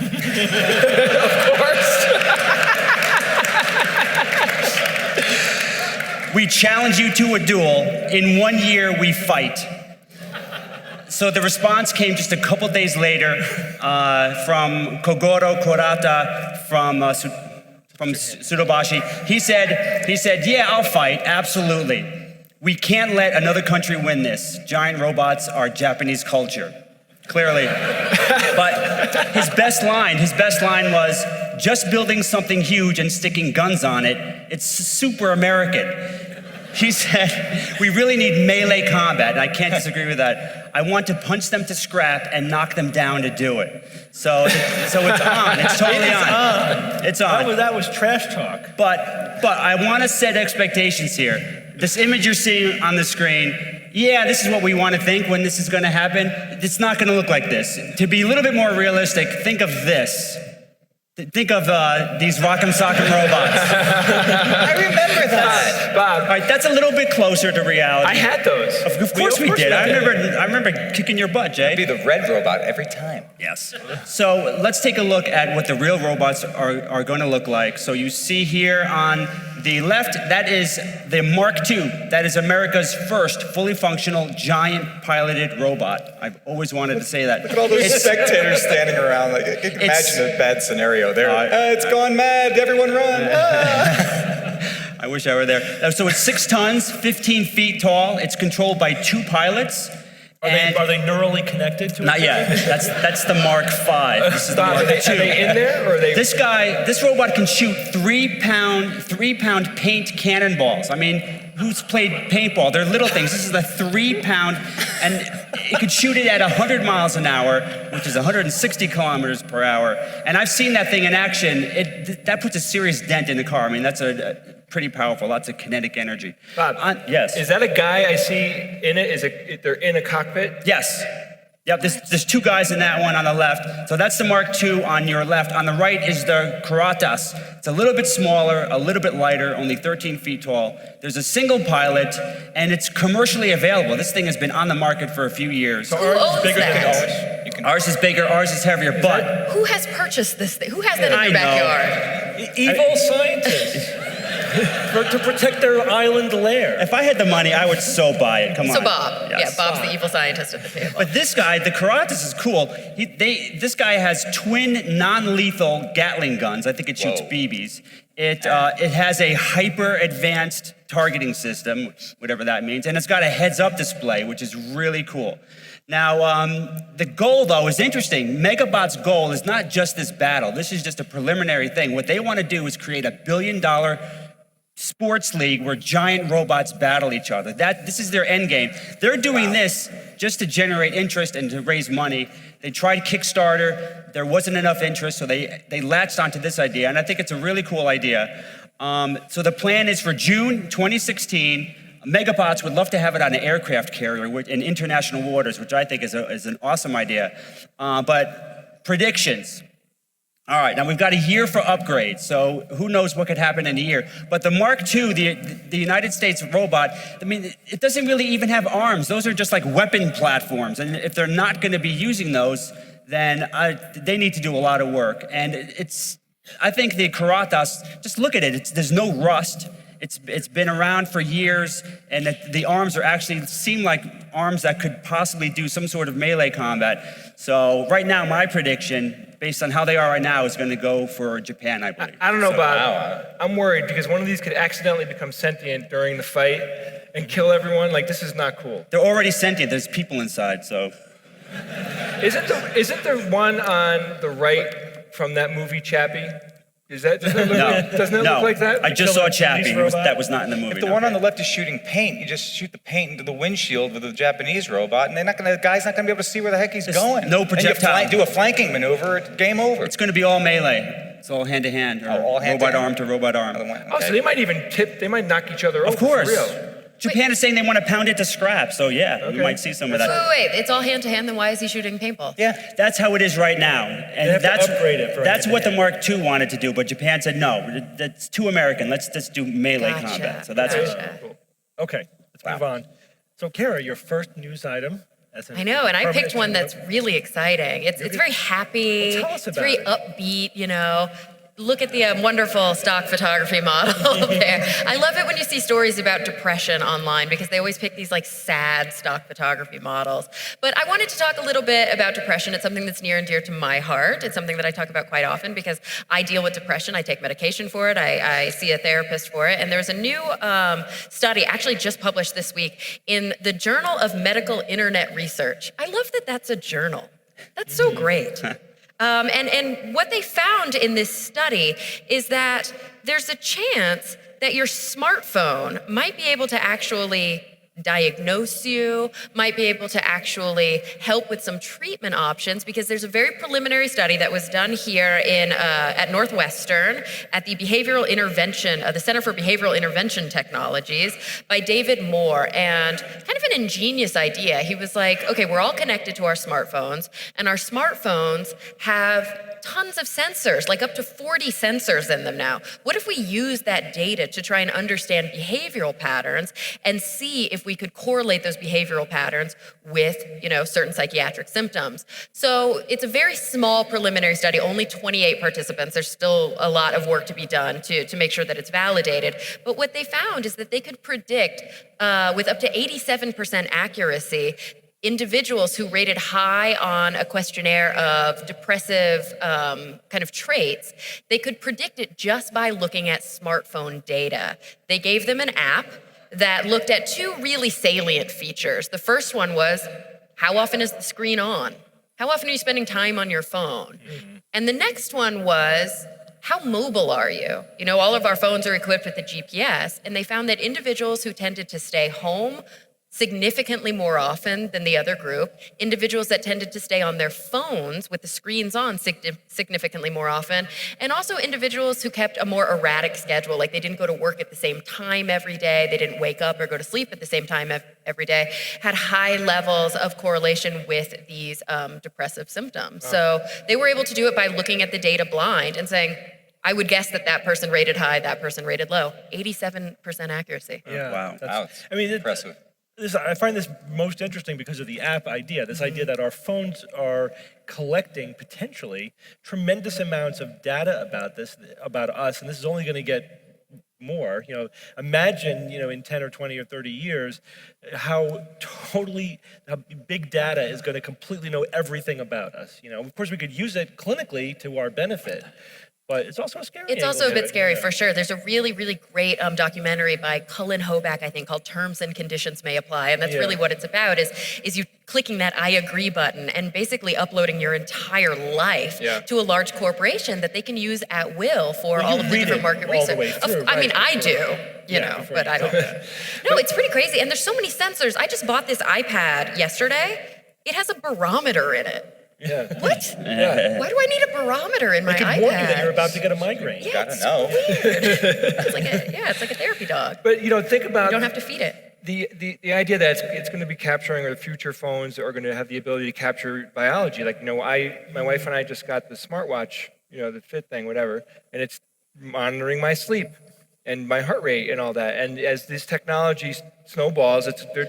Speaker 2: course.
Speaker 7: "We challenge you to a duel. In 1 year, we fight." So the response came just a couple days later from Kogoro Kurata from Sudobashi. He said, "Yeah, I'll fight, absolutely. We can't let another country win this. Giant robots are Japanese culture." Clearly. But his best line was, "Just building something huge and sticking guns on it, it's super American." He said, "We really need melee combat," and I can't disagree with that. "I want to punch them to scrap and knock them down to do it." So it's on. It's totally on. It's on.
Speaker 3: That was trash talk.
Speaker 7: But I want to set expectations here. This image you're seeing on the screen, yeah, this is what we want to think when this is going to happen. It's not going to look like this. To be a little bit more realistic, think of this. Think of these Rock'em Sock'em robots.
Speaker 5: I remember that.
Speaker 2: Bob.
Speaker 7: All right, that's a little bit closer to reality.
Speaker 2: I had those.
Speaker 7: Of course we did. I remember kicking your butt, Jay.
Speaker 5: It'd be the red robot every time.
Speaker 7: Yes. So let's take a look at what the real robots are going to look like. So you see here on the left, that is the Mark II. That is America's first fully functional giant piloted robot. I've always wanted to say that.
Speaker 5: Look at all those spectators standing around. Like, imagine a bad scenario. They're it's gone mad. Everyone run.
Speaker 7: I wish I were there. So it's 6 tons, 15 feet tall. It's controlled by 2 pilots.
Speaker 3: Are they neurally connected to
Speaker 7: Not
Speaker 3: each other?
Speaker 7: yet. That's the Mark V. This is the Mark II.
Speaker 2: Are they in there, or are they?
Speaker 7: This robot can shoot 3-pound paint cannonballs. I mean, who's played paintball? They're little things. This is a 3-pound, and it could shoot it at 100 miles an hour, which is 160 kilometers per hour. And I've seen that thing in action. That puts a serious dent in the car. I mean, that's pretty powerful. Lots of kinetic energy.
Speaker 2: Bob,
Speaker 7: yes.
Speaker 2: Is that a guy I see in it? They're in a cockpit?
Speaker 7: Yes. Yep, there's 2 guys in that one on the left. So that's the Mark II on your left. On the right is the Kuratas. It's a little bit smaller, a little bit lighter, only 13 feet tall. There's a single pilot, and it's commercially available. This thing has been on the market for a few years.
Speaker 6: Who owns
Speaker 3: bigger than
Speaker 6: that?
Speaker 3: ours.
Speaker 7: Ours is bigger, ours is heavier, but...
Speaker 6: Who has purchased this thing? Who has that in
Speaker 7: I
Speaker 6: their
Speaker 7: know.
Speaker 6: backyard?
Speaker 3: Evil scientists. To protect their island lair.
Speaker 7: If I had the money, I would so buy it. Come on.
Speaker 6: So Bob.
Speaker 7: Yes.
Speaker 6: Yeah, Bob's the evil scientist at the table.
Speaker 7: But this guy, the Karatas, is cool. This guy has twin non-lethal Gatling guns. I think it shoots
Speaker 5: Whoa.
Speaker 7: BBs. It has a hyper-advanced targeting system, whatever that means, and it's got a heads-up display, which is really cool. Now, the goal, though, is interesting. Megabot's goal is not just this battle. This is just a preliminary thing. What they want to do is create $1 billion sports league where giant robots battle each other. This is their end game. They're doing this just to generate interest and to raise money. They tried Kickstarter. There wasn't enough interest, so they latched onto this idea, and I think it's a really cool idea. So the plan is for June 2016. Megabots would love to have it on an aircraft carrier in international waters, which I think is an awesome idea. But predictions. All right, now we've got a year for upgrades, so who knows what could happen in a year. But the Mark II, the United States robot, I mean, it doesn't really even have arms. Those are just like weapon platforms, and if they're not going to be using those, then they need to do a lot of work. And I think the Karatas, just look at it, there's no rust. It's been around for years, and the arms seem like arms that could possibly do some sort of melee combat. So right now, my prediction, based on how they are right now, is going to go for Japan, I believe.
Speaker 2: I don't know, Bob. I'm worried because one of these could accidentally become sentient during the fight and kill everyone. Like, this is not cool.
Speaker 7: They're already sentient. There's people inside, so...
Speaker 2: Isn't there one on the right from that movie Chappie? Doesn't it look like that?
Speaker 7: I just saw Chappie. That was not in the movie.
Speaker 5: If the one on the left is shooting paint, you just shoot the paint into the windshield with the Japanese robot, and the guy's not going to be able to see where the heck he's going.
Speaker 7: No projectile.
Speaker 5: And you do a flanking maneuver, game over.
Speaker 7: It's going to be all melee. It's all hand to hand, or
Speaker 5: all hand to
Speaker 7: robot
Speaker 5: hand.
Speaker 7: arm to robot arm.
Speaker 2: Oh, so they might even they might knock each other over.
Speaker 7: Of course.
Speaker 2: For real.
Speaker 7: Japan is saying they want to pound it to scrap, so yeah, you might see some of that.
Speaker 6: Wait, it's all hand to hand, then why is he shooting paintballs?
Speaker 7: Yeah, that's how it is right now. And
Speaker 3: have to upgrade it for
Speaker 7: that's what the
Speaker 3: hand-to-hand.
Speaker 7: Mark II wanted to do, but Japan said, no, that's too American. Let's just do melee combat. So that's
Speaker 6: Gotcha.
Speaker 3: Okay, let's move on. So, Kara, your first news item.
Speaker 6: I know, and I picked one that's really exciting. It's very happy.
Speaker 3: Well, tell us
Speaker 6: it's
Speaker 3: about
Speaker 6: very
Speaker 3: it.
Speaker 6: upbeat, you know. Look at the wonderful stock photography model there. I love it when you see stories about depression online because they always pick these like sad stock photography models. But I wanted to talk a little bit about depression. It's something that's near and dear to my heart. It's something that I talk about quite often because I deal with depression. I take medication for it. I see a therapist for it. And there's a new study actually just published this week in the Journal of Medical Internet Research. I love that that's a journal. That's so great. And what they found in this study is that there's a chance that your smartphone might be able to actually diagnose you, might be able to actually help with some treatment options because there's a very preliminary study that was done here at Northwestern at the Behavioral Intervention, the Center for Behavioral Intervention Technologies by David Moore, and kind of an ingenious idea. He was like, okay, we're all connected to our smartphones, and our smartphones have tons of sensors, like up to 40 sensors in them now. What if we use that data to try and understand behavioral patterns and see if we could correlate those behavioral patterns with, certain psychiatric symptoms? So it's a very small preliminary study, only 28 participants. There's still a lot of work to be done to make sure that it's validated. But what they found is that they could predict with up to 87% accuracy individuals who rated high on a questionnaire of depressive kind of traits, they could predict it just by looking at smartphone data. They gave them an app that looked at two really salient features. The first one was, how often is the screen on? How often are you spending time on your phone? And the next one was, how mobile are you? All of our phones are equipped with a GPS, and they found that individuals who tended to stay home significantly more often than the other group, individuals that tended to stay on their phones with the screens on significantly more often, and also individuals who kept a more erratic schedule, like they didn't go to work at the same time every day, they didn't wake up or go to sleep at the same time every day, had high levels of correlation with these depressive symptoms. So they were able to do it by looking at the data blind and saying, I would guess that person rated high, that person rated low. 87% accuracy.
Speaker 3: Yeah.
Speaker 5: Wow. That's impressive.
Speaker 3: I find this most interesting because of the app idea, this idea that our phones are collecting potentially tremendous amounts of data about us, and this is only going to get more. Imagine, in 10 or 20 or 30 years, how big data is going to completely know everything about us. Of course, we could use it clinically to our benefit. But it's also a scary.
Speaker 6: It's also a bit scary, for sure. There's a really, really great documentary by Cullen Hoback, I think, called Terms and Conditions May Apply. And that's really what it's about, is you clicking that I agree button and basically uploading your entire life to a large corporation that they can use at will for all of the different market research. I do, but I don't. No, it's pretty crazy. And there's so many sensors. I just bought this iPad yesterday. It has a barometer in it.
Speaker 3: Yeah.
Speaker 6: What?
Speaker 3: Yeah.
Speaker 6: Why do I need a barometer in my iPad?
Speaker 3: It can warn you that you're about to get a migraine.
Speaker 6: Yeah,
Speaker 5: Gotta
Speaker 6: it's
Speaker 5: know.
Speaker 6: weird. It's like a therapy dog.
Speaker 2: But think about
Speaker 6: You don't have to feed it.
Speaker 2: the idea that it's going to be capturing, or the future phones are going to have the ability to capture biology. Like, my wife and I just got the smartwatch, the Fit thing, whatever, and it's monitoring my sleep and my heart rate and all that. And as this technology snowballs, you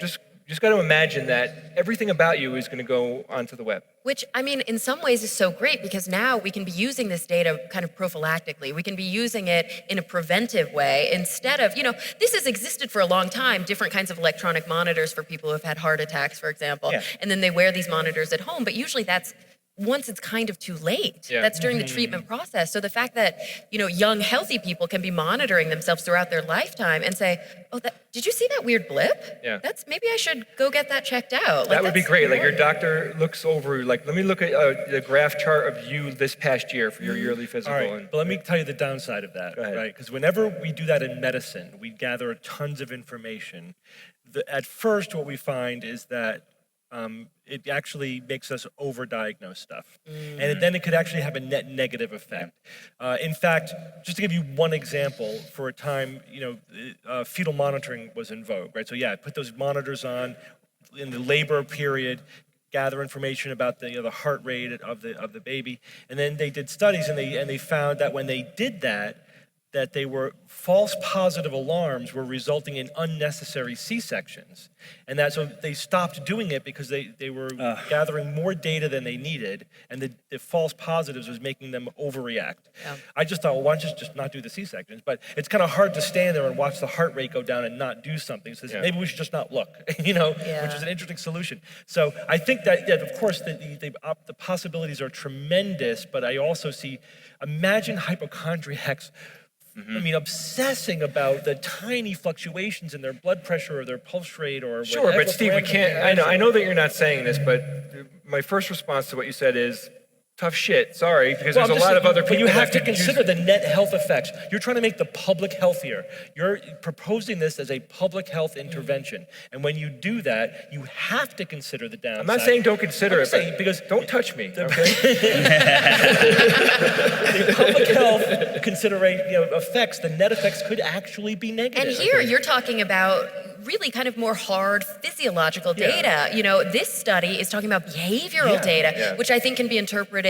Speaker 2: just got to imagine that everything about you is going to go onto the web.
Speaker 6: Which, in some ways is so great because now we can be using this data kind of prophylactically. We can be using it in a preventive way instead of, this has existed for a long time, different kinds of electronic monitors for people who have had heart attacks, for example. Yeah. And then they wear these monitors at home, but usually that's once it's kind of too late.
Speaker 2: Yeah.
Speaker 6: That's during the treatment process. So the fact that, young, healthy people can be monitoring themselves throughout their lifetime and say, oh, did you see that weird blip?
Speaker 2: Yeah.
Speaker 6: Maybe I should go get that checked out.
Speaker 2: That would be great. Like your doctor looks over, like, let me look at the graph chart of you this past year for your yearly physical.
Speaker 3: All right, but let me tell you the downside of that, right? Because whenever we do that in medicine, we gather tons of information. At first, what we find is that it actually makes us overdiagnose stuff. And then it could actually have a net negative effect. In fact, just to give you one example, for a time, fetal monitoring was in vogue, right? So yeah, put those monitors on in the labor period, gather information about the heart rate of the baby. And then they did studies and they found that when they did that they were false positive alarms were resulting in unnecessary C-sections. And so they stopped doing it because they were gathering more data than they needed, and the false positives was making them overreact. Yeah. I just thought, well, why don't you just not do the C-sections? But it's kind of hard to stand there and watch the heart rate go down and not do something. So maybe we should just not look, which is an interesting solution. So I think that, of course, the possibilities are tremendous, but I also imagine hypochondriacs obsessing about the tiny fluctuations in their blood pressure or their pulse rate or
Speaker 2: Sure,
Speaker 3: whatever
Speaker 2: but Steve, we can't, I know that you're not saying this, but my first response to what you said is, tough shit, sorry, because there's a lot of other people.
Speaker 3: But you have to
Speaker 2: that could
Speaker 3: consider the net health effects. You're trying to make the public healthier. You're proposing this as a public health intervention. And when you do that, you have to consider the downside.
Speaker 2: I'm not saying don't consider it,
Speaker 3: saying, because
Speaker 2: don't touch me, okay?
Speaker 3: The public health effects, the net effects could actually be negative.
Speaker 6: And here you're talking about really kind of more hard physiological data. This study is talking about behavioral data, which I think can be interpreted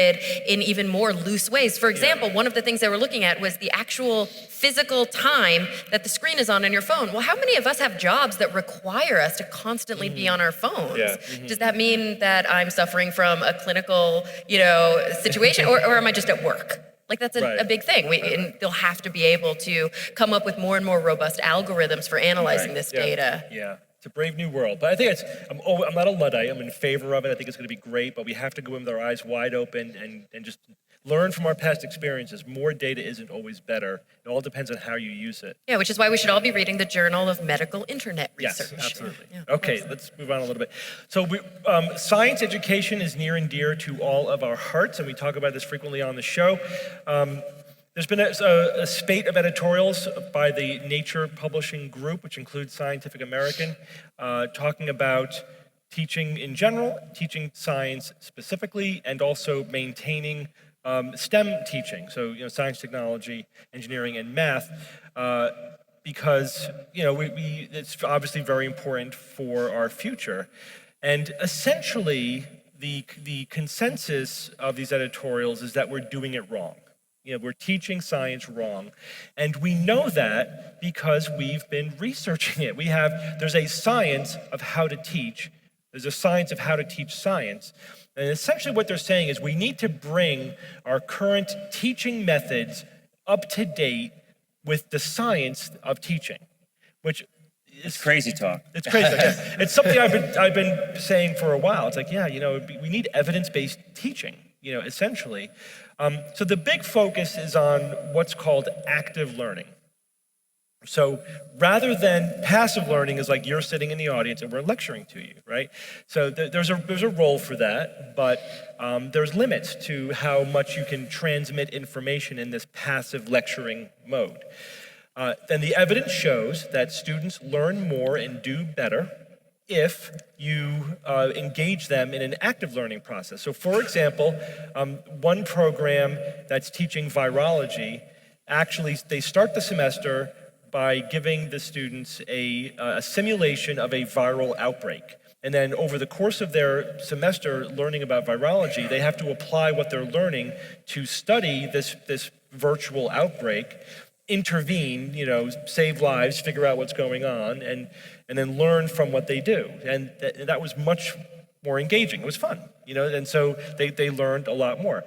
Speaker 6: in even more loose ways. For example, one of the things they were looking at was the actual physical time that the screen is on your phone. Well, how many of us have jobs that require us to constantly be on our phones? Yeah. Does that mean that I'm suffering from a clinical, situation, or am I just at work? Like that's a big thing. And they'll have to be able to come up with more and more robust algorithms for analyzing this data.
Speaker 3: Yeah. It's a brave new world. But I think I'm not a Luddite. I'm in favor of it. I think it's going to be great, but we have to go in with our eyes wide open and just learn from our past experiences. More data isn't always better. It all depends on how you use it.
Speaker 6: Yeah, which is why we should all be reading the Journal of Medical Internet Research.
Speaker 3: Yes, absolutely.
Speaker 6: Yeah,
Speaker 3: okay, let's move on a little bit. So science education is near and dear to all of our hearts, and we talk about this frequently on the show. There's been a spate of editorials by the Nature Publishing Group, which includes Scientific American, talking about teaching in general, teaching science specifically, and also maintaining STEM teaching, so science, technology, engineering, and math, because it's obviously very important for our future. And essentially, the consensus of these editorials is that we're doing it wrong. We're teaching science wrong. And we know that because we've been researching it. There's a science of how to teach. There's a science of how to teach science. And essentially what they're saying is we need to bring our current teaching methods up to date with the science of teaching, which
Speaker 7: it's crazy talk.
Speaker 3: It's crazy talk. It's something I've been saying for a while. It's like, we need evidence-based teaching, essentially. So the big focus is on what's called active learning. So rather than passive learning is like you're sitting in the audience and we're lecturing to you, right? So there's a role for that, but there's limits to how much you can transmit information in this passive lecturing mode. Then the evidence shows that students learn more and do better if you engage them in an active learning process. So for example, one program that's teaching virology, actually they start the semester by giving the students a simulation of a viral outbreak. And then over the course of their semester learning about virology, they have to apply what they're learning to study this virtual outbreak, intervene, save lives, figure out what's going on, and then learn from what they do. And that was much more engaging. It was fun, and so they learned a lot more.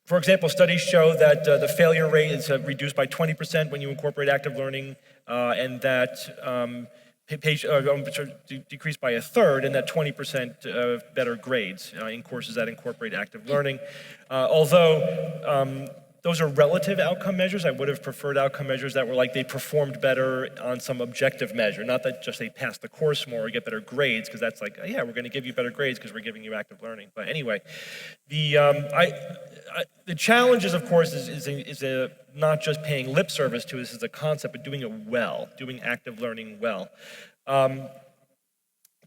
Speaker 3: For example, studies show that the failure rate is reduced by 20% when you incorporate active learning, and that decreased by a third, and that 20% better grades in courses that incorporate active learning. Although those are relative outcome measures, I would have preferred outcome measures that were like they performed better on some objective measure, not that just they passed the course more or get better grades, because that's like, yeah, we're going to give you better grades because we're giving you active learning. But anyway, the challenge is, of course, is not just paying lip service to this as a concept, but doing it well, doing active learning well.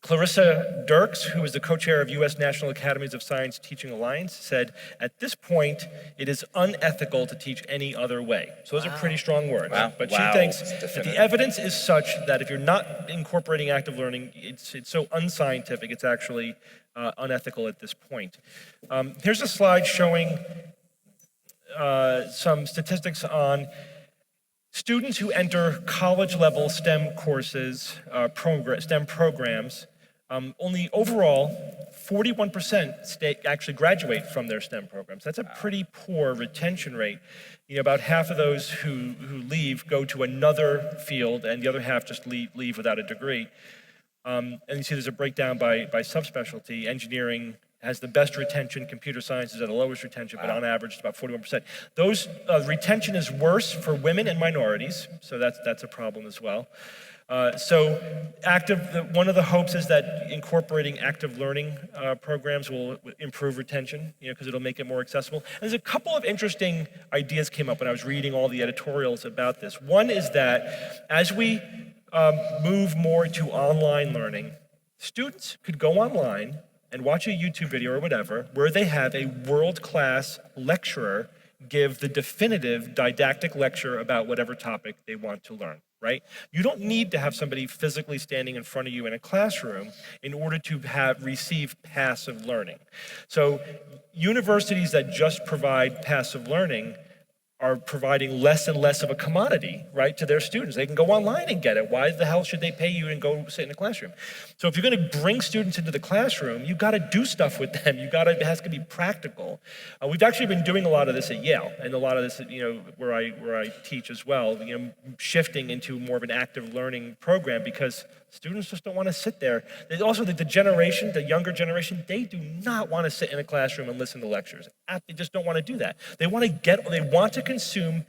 Speaker 3: Clarissa Dirks, who is the co-chair of U.S. National Academies of Science Teaching Alliance, said, at this point, it is unethical to teach any other way. So those are pretty strong words.
Speaker 5: Wow.
Speaker 3: But
Speaker 5: Wow.
Speaker 3: she thinks that the evidence is such that if you're not incorporating active learning, it's so unscientific, it's actually unethical at this point. Here's a slide showing some statistics on students who enter college-level STEM courses, STEM programs. Only overall, 41% actually graduate from their STEM programs. That's a pretty poor retention rate. About half of those who leave go to another field, and the other half just leave without a degree. And you see there's a breakdown by subspecialty. Engineering has the best retention, computer science is at the lowest retention, but on average it's about 41%. Those retention is worse for women and minorities, so that's a problem as well. One of the hopes is that incorporating active learning programs will improve retention, because it'll make it more accessible. And there's a couple of interesting ideas came up when I was reading all the editorials about this. One is that as we move more to online learning, students could go online and watch a YouTube video or whatever, where they have a world-class lecturer give the definitive didactic lecture about whatever topic they want to learn, right? You don't need to have somebody physically standing in front of you in a classroom in order to receive passive learning. So universities that just provide passive learning are providing less and less of a commodity, right, to their students. They can go online and get it. Why the hell should they pay you and go sit in a classroom? So if you're going to bring students into the classroom, you've got to do stuff with them. It has to be practical. We've actually been doing a lot of this at Yale, and a lot of this, where I teach as well, shifting into more of an active learning program, because students just don't want to sit there. Also, the younger generation, they do not want to sit in a classroom and listen to lectures. They just don't want to do that. They want to consume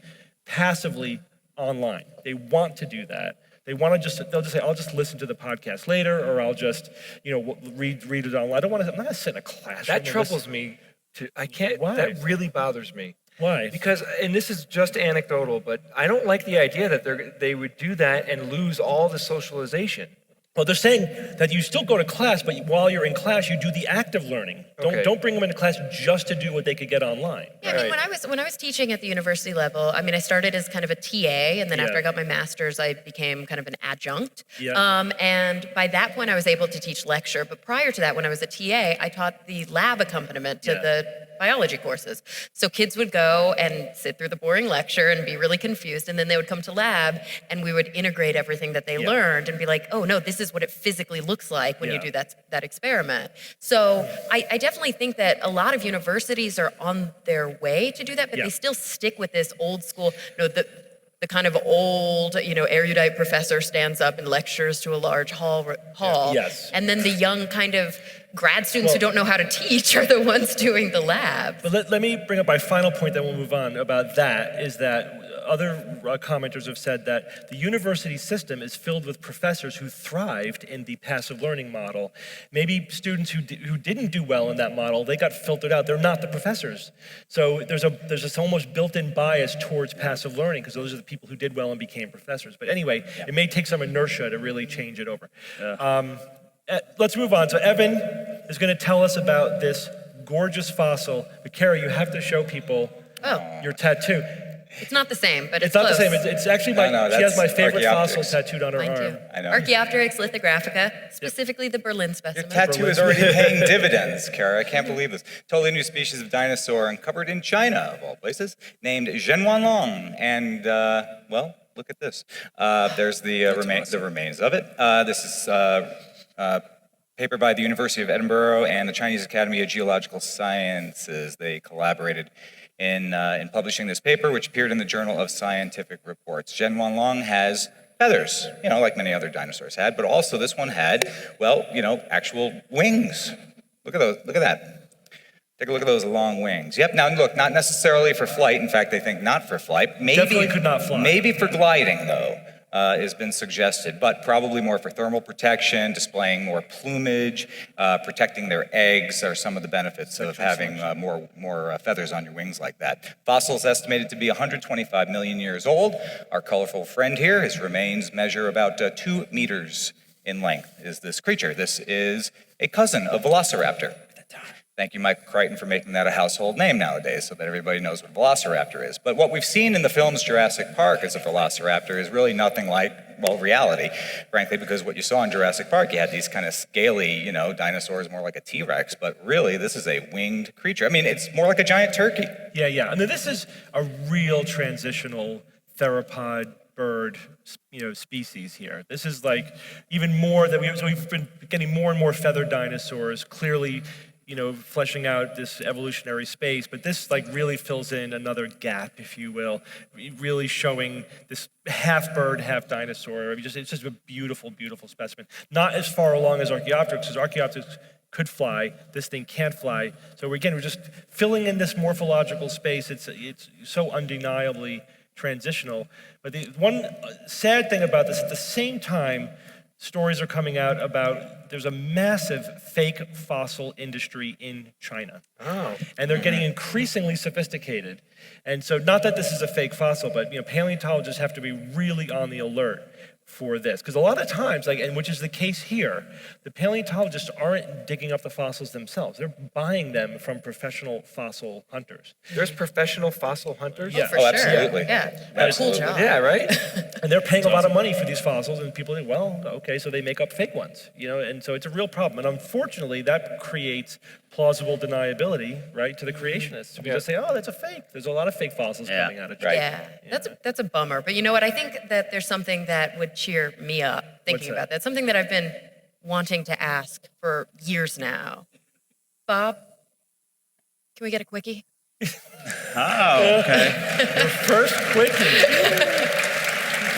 Speaker 3: passively online. They want to do that. They'll just say, I'll just listen to the podcast later, or I'll just, read it online. I'm not going to sit in a classroom.
Speaker 2: That troubles me. I can't.
Speaker 3: Why?
Speaker 2: That really bothers me.
Speaker 3: Why?
Speaker 2: Because, and this is just anecdotal, but I don't like the idea that they would do that and lose all the socialization.
Speaker 3: Well, they're saying that you still go to class, but while you're in class, you do the active learning. Don't bring them into class just to do what they could get online.
Speaker 6: Yeah, I mean, when I was teaching at the university level, I started as kind of a TA, and then after I got my master's, I became kind of an adjunct.
Speaker 3: Yeah.
Speaker 6: And by that point, I was able to teach lecture. But prior to that, when I was a TA, I taught the lab accompaniment to the biology courses. So kids would go and sit through the boring lecture and be really confused, and then they would come to lab, and we would integrate everything that they learned and be like, oh no, this is what it physically looks like when you do that experiment. So I definitely think that a lot of universities are on their way to do that, but they still stick with this old school, the kind of old, erudite professor stands up and lectures to a large hall.
Speaker 3: Yes.
Speaker 6: And then the young kind of grad students who don't know how to teach are the ones doing the lab.
Speaker 3: But let me bring up my final point, then we'll move on about that, is that other commenters have said that the university system is filled with professors who thrived in the passive learning model. Maybe students who didn't do well in that model, they got filtered out. They're not the professors. So there's this almost built-in bias towards passive learning, because those are the people who did well and became professors. But anyway, it may take some inertia to really change it over. Let's move on. So Evan is going to tell us about this gorgeous fossil. But Carrie, you have to show people your tattoo.
Speaker 6: It's not the same, but
Speaker 3: It's not
Speaker 6: close.
Speaker 3: the same. It's actually she has my favorite fossil
Speaker 5: Archaeopteryx.
Speaker 3: tattooed on her
Speaker 6: Mine
Speaker 3: arm.
Speaker 6: too.
Speaker 5: I know.
Speaker 6: Archaeopteryx lithographica, specifically the Berlin specimen.
Speaker 5: Tattoo is already paying dividends, Kara. I can't believe this. Totally new species of dinosaur uncovered in China, of all places, named Zhenwanlong. And, look at this. There's the remains of it. This is paper by the University of Edinburgh and the Chinese Academy of Geological Sciences. They collaborated in publishing this paper, which appeared in the Journal of Scientific Reports. Zhenwanlong has feathers, like many other dinosaurs had, but also this one had, actual wings. Look at those, look at that. Take a look at those long wings. Yep, now look, not necessarily for flight. In fact, they think not for flight.
Speaker 3: Definitely could not fly.
Speaker 5: Maybe for gliding, though, has been suggested, but probably more for thermal protection, displaying more plumage, protecting their eggs are some of the benefits of having more feathers on your wings like that. Fossils estimated to be 125 million years old. Our colorful friend here, his remains measure about 2 meters in length, is this creature. This is a cousin of Velociraptor. Thank you, Michael Crichton, for making that a household name nowadays so that everybody knows what Velociraptor is. But what we've seen in the films Jurassic Park as a Velociraptor is really nothing like, reality, frankly, because what you saw in Jurassic Park, you had these kind of scaly, dinosaurs more like a T-Rex, but really this is a winged creature. I mean, it's more like a giant turkey.
Speaker 3: Yeah. I mean, this is a real transitional theropod bird, species here. This is like even more that we've been getting more and more feathered dinosaurs, clearly, fleshing out this evolutionary space, but this really fills in another gap, if you will, really showing this half bird, half dinosaur. It's just a beautiful, beautiful specimen. Not as far along as Archaeopteryx, because Archaeopteryx could fly. This thing can't fly. So we're just filling in this morphological space. It's so undeniably transitional. But the one sad thing about this, at the same time, stories are coming out about there's a massive fake fossil industry in China.
Speaker 2: Oh.
Speaker 3: And they're getting increasingly sophisticated. And so not that this is a fake fossil, but paleontologists have to be really on the alert for this. Because a lot of times, and which is the case here, the paleontologists aren't digging up the fossils themselves. They're buying them from professional fossil hunters.
Speaker 2: There's professional fossil hunters?
Speaker 3: Yeah.
Speaker 6: For sure.
Speaker 5: Absolutely.
Speaker 6: Yeah.
Speaker 5: Absolutely.
Speaker 6: Cool job.
Speaker 2: Yeah, right?
Speaker 3: And they're paying a lot of money for these fossils, and people think, well, okay, so they make up fake ones, and so it's a real problem. And unfortunately, that creates plausible deniability, right, to the creationists. We just say, oh, that's a fake. There's a lot of fake fossils coming out of China.
Speaker 6: Yeah, that's a bummer. But you know what? I think that there's something that would cheer me up thinking about that. Something that I've been wanting to ask for years now. Bob, can we get a quickie?
Speaker 7: Oh, okay.
Speaker 3: First quickie.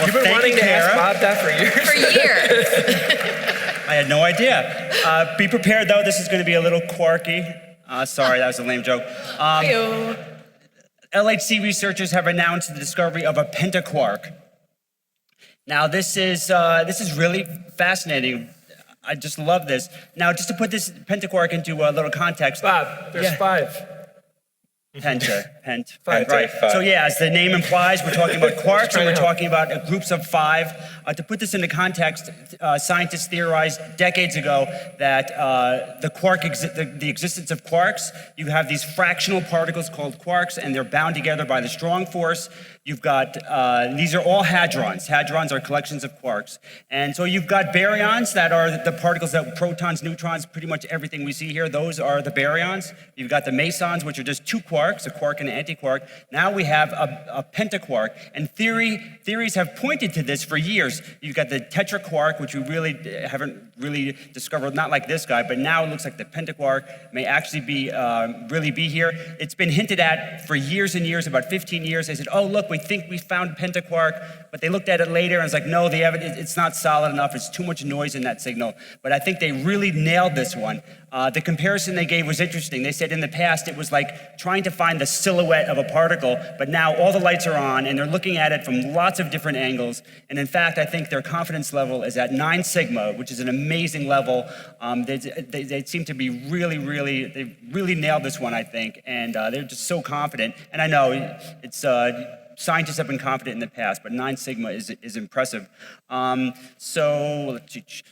Speaker 2: You've been wanting to ask Bob that for years.
Speaker 6: For years.
Speaker 7: I had no idea. Be prepared, though. This is going to be a little quirky. Sorry, that was a lame joke. LHC researchers have announced the discovery of a pentaquark. Now, this is really fascinating. I just love this. Now, just to put this pentaquark into a little context.
Speaker 2: Bob, there's 5.
Speaker 7: Pent,
Speaker 2: Five,
Speaker 7: right.
Speaker 5: five.
Speaker 7: So yeah, as the name implies, we're talking about quarks, and we're talking about groups of 5. To put this into context, scientists theorized decades ago that the existence of quarks, you have these fractional particles called quarks, and they're bound together by the strong force. You've got, these are all hadrons. Hadrons are collections of quarks. And so you've got baryons that are the particles that protons, neutrons, pretty much everything we see here, those are the baryons. You've got the mesons, which are just 2 quarks, a quark and an antiquark. Now we have a pentaquark. And theories have pointed to this for years. You've got the tetraquark, which we really haven't really discovered, not like this guy, but now it looks like the pentaquark may actually be really be here. It's been hinted at for years and years, about 15 years. They said, oh, look, we think we found pentaquark, but they looked at it later and it's like, no, the evidence, it's not solid enough. It's too much noise in that signal. But I think they really nailed this one. The comparison they gave was interesting. They said in the past it was like trying to find the silhouette of a particle, but now all the lights are on and they're looking at it from lots of different angles. And in fact, I think their confidence level is at 9 sigma, which is an amazing level. They seem to be they really nailed this one, I think. And they're just so confident. And I know it's, scientists have been confident in the past, but 9 sigma is impressive. So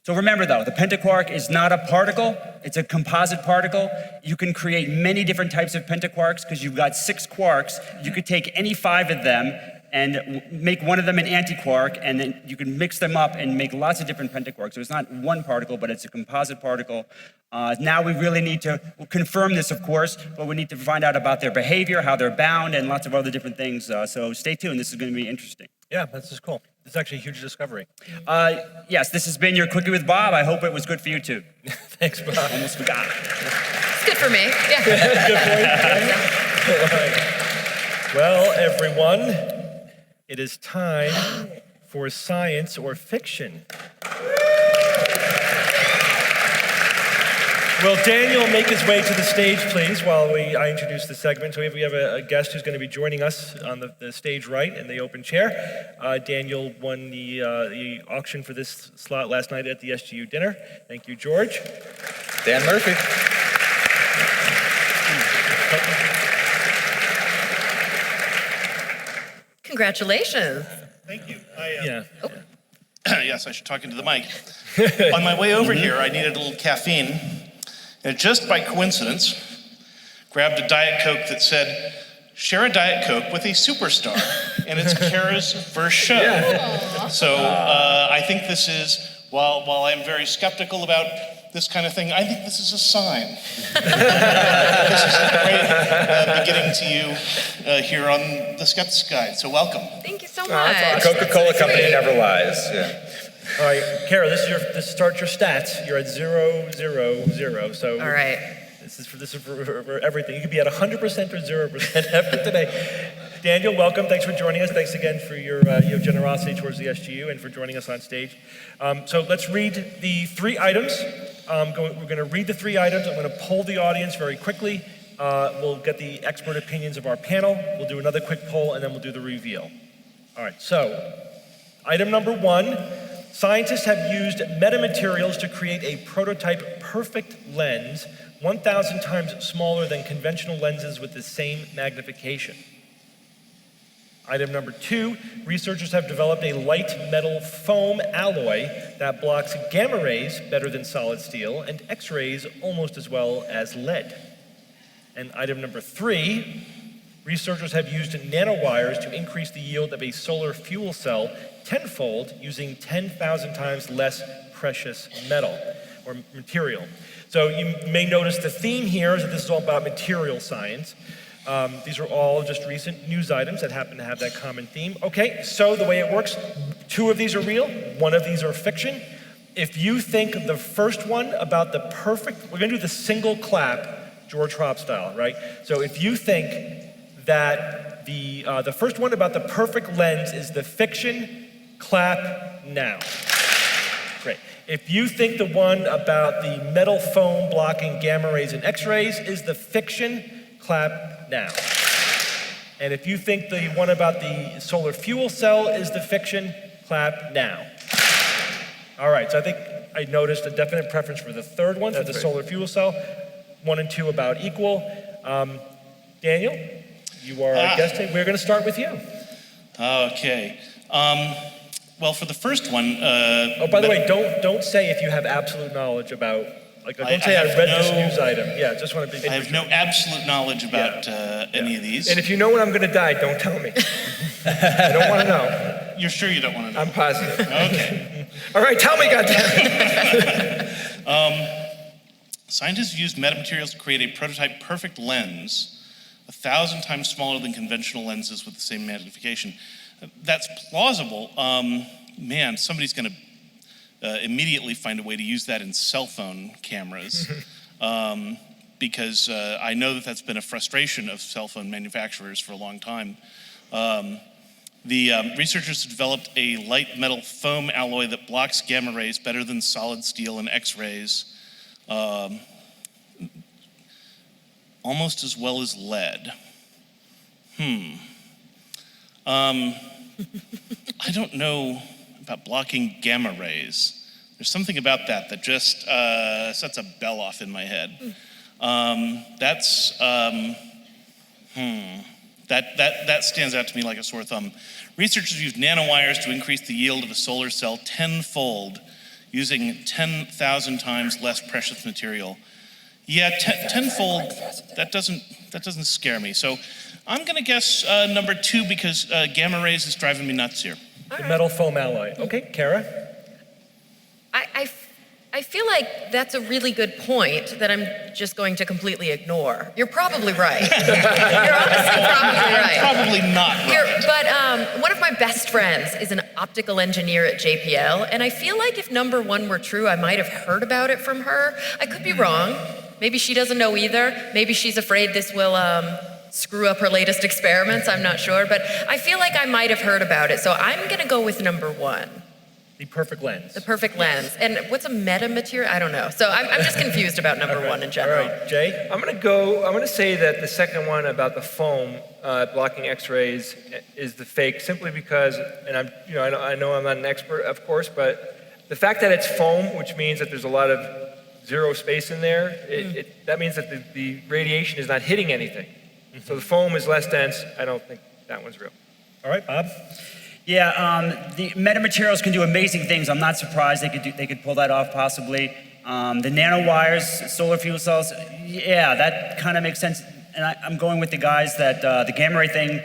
Speaker 7: remember though, the pentaquark is not a particle, it's a composite particle. You can create many different types of pentaquarks because you've got 6 quarks. You could take any 5 of them and make one of them an antiquark, and then you can mix them up and make lots of different pentaquarks. So it's not one particle, but it's a composite particle. Now we really need to confirm this, of course, but we need to find out about their behavior, how they're bound, and lots of other different things. So stay tuned, this is going to be interesting.
Speaker 3: Yeah, this is cool. This is actually a huge discovery.
Speaker 7: Yes, this has been your Quickie with Bob. I hope it was good for you too.
Speaker 3: Thanks, Bob.
Speaker 7: Almost forgot.
Speaker 6: It's good for me. Yeah.
Speaker 3: Good point. Well, everyone, it is time for science or fiction? Will Daniel make his way to the stage, please, while I introduce the segment? So we have a guest who's going to be joining us on the stage right in the open chair. Daniel won the auction for this slot last night at the SGU dinner. Thank you, George.
Speaker 5: Dan Murphy.
Speaker 6: Congratulations.
Speaker 8: Thank you. Yes, I should talk into the mic. On my way over here, I needed a little caffeine. And just by coincidence, grabbed a Diet Coke that said, share a Diet Coke with a superstar. And it's Kara's first show. Yeah. So I think this is, while I'm very skeptical about this kind of thing, I think this is a sign. This is a great beginning to you here on the Skeptic's Guide. So welcome.
Speaker 6: Thank you so much.
Speaker 5: The Coca-Cola Company never lies. Yeah.
Speaker 3: All right, Kara, this starts your stats. You're at 0, 0, 0. So
Speaker 6: all right.
Speaker 3: This is for everything. You could be at 100% or 0% after today. Daniel, welcome. Thanks for joining us. Thanks again for your generosity towards the SGU and for joining us on stage. So let's read the 3 items. We're going to read the 3 items. I'm going to poll the audience very quickly. We'll get the expert opinions of our panel. We'll do another quick poll, and then we'll do the reveal. All right, so item number 1. Scientists have used metamaterials to create a prototype perfect lens 1,000 times smaller than conventional lenses with the same magnification. Item number 2, researchers have developed a light metal foam alloy that blocks gamma rays better than solid steel and X-rays almost as well as lead. And item number 3, researchers have used nanowires to increase the yield of a solar fuel cell tenfold using 10,000 times less precious metal or material. So you may notice the theme here is that this is all about material science. These are all just recent news items that happen to have that common theme. Okay, so the way it works, 2 of these are real, 1 of these are fiction. If you think the first one about the perfect, we're gonna do the single clap, George Hropp style, right? So if you think that the first one about the perfect lens is the fiction, clap now. Great. If you think the one about the metal foam blocking gamma rays and X-rays is the fiction, clap now. And if you think the one about the solar fuel cell is the fiction, clap now. All right, so I think I noticed a definite preference for the third one, for the solar fuel cell. 1 and 2 about equal. Daniel, you are our guest today. We're going to start with you.
Speaker 8: Okay. Well, for the first one...
Speaker 3: by the way, don't say if you have absolute knowledge about... don't say I read this news item. Yeah, just want to be...
Speaker 8: I have no absolute knowledge about any of these.
Speaker 2: And if you know when I'm going to die, don't tell me. I don't want to know.
Speaker 8: You're sure you don't want to know?
Speaker 2: I'm positive.
Speaker 8: Okay.
Speaker 2: All right, tell me, goddammit.
Speaker 8: Scientists used metamaterials to create a prototype perfect lens 1,000 times smaller than conventional lenses with the same magnification. That's plausible. Man, somebody's going to immediately find a way to use that in cell phone cameras because I know that that's been a frustration of cell phone manufacturers for a long time. The researchers have developed a light metal foam alloy that blocks gamma rays better than solid steel and X-rays, almost as well as lead. I don't know about blocking gamma rays. There's something about that just sets a bell off in my head. That stands out to me like a sore thumb. Researchers used nanowires to increase the yield of a solar cell tenfold using 10,000 times less precious material. Yeah, tenfold, that doesn't scare me. So I'm gonna guess number 2 because gamma rays is driving me nuts here.
Speaker 3: The metal foam alloy. Okay, Kara?
Speaker 6: I feel like that's a really good point that I'm just going to completely ignore. You're probably right. You're honestly probably right.
Speaker 8: Probably not right.
Speaker 6: But one of my best friends is an optical engineer at JPL, and I feel like if number 1 were true, I might have heard about it from her. I could be wrong. Maybe she doesn't know either. Maybe she's afraid this will screw up her latest experiments, I'm not sure, but I feel like I might have heard about it, so I'm gonna go with number 1.
Speaker 3: The perfect lens.
Speaker 6: The perfect lens. And what's a metamaterial? I don't know. So I'm just confused about number 1 in general.
Speaker 3: All right, Jay?
Speaker 2: I'm gonna say that the second one about the foam blocking X-rays is the fake, simply because, and I know I'm not an expert, of course, but the fact that it's foam, which means that there's a lot of zero space in there, that means that the radiation is not hitting anything. So the foam is less dense. I don't think that one's real.
Speaker 3: All right, Bob?
Speaker 7: Yeah, the metamaterials can do amazing things. I'm not surprised they could pull that off possibly. The nanowires, solar fuel cells, yeah, that kind of makes sense. And I'm going with the guys that the gamma ray thing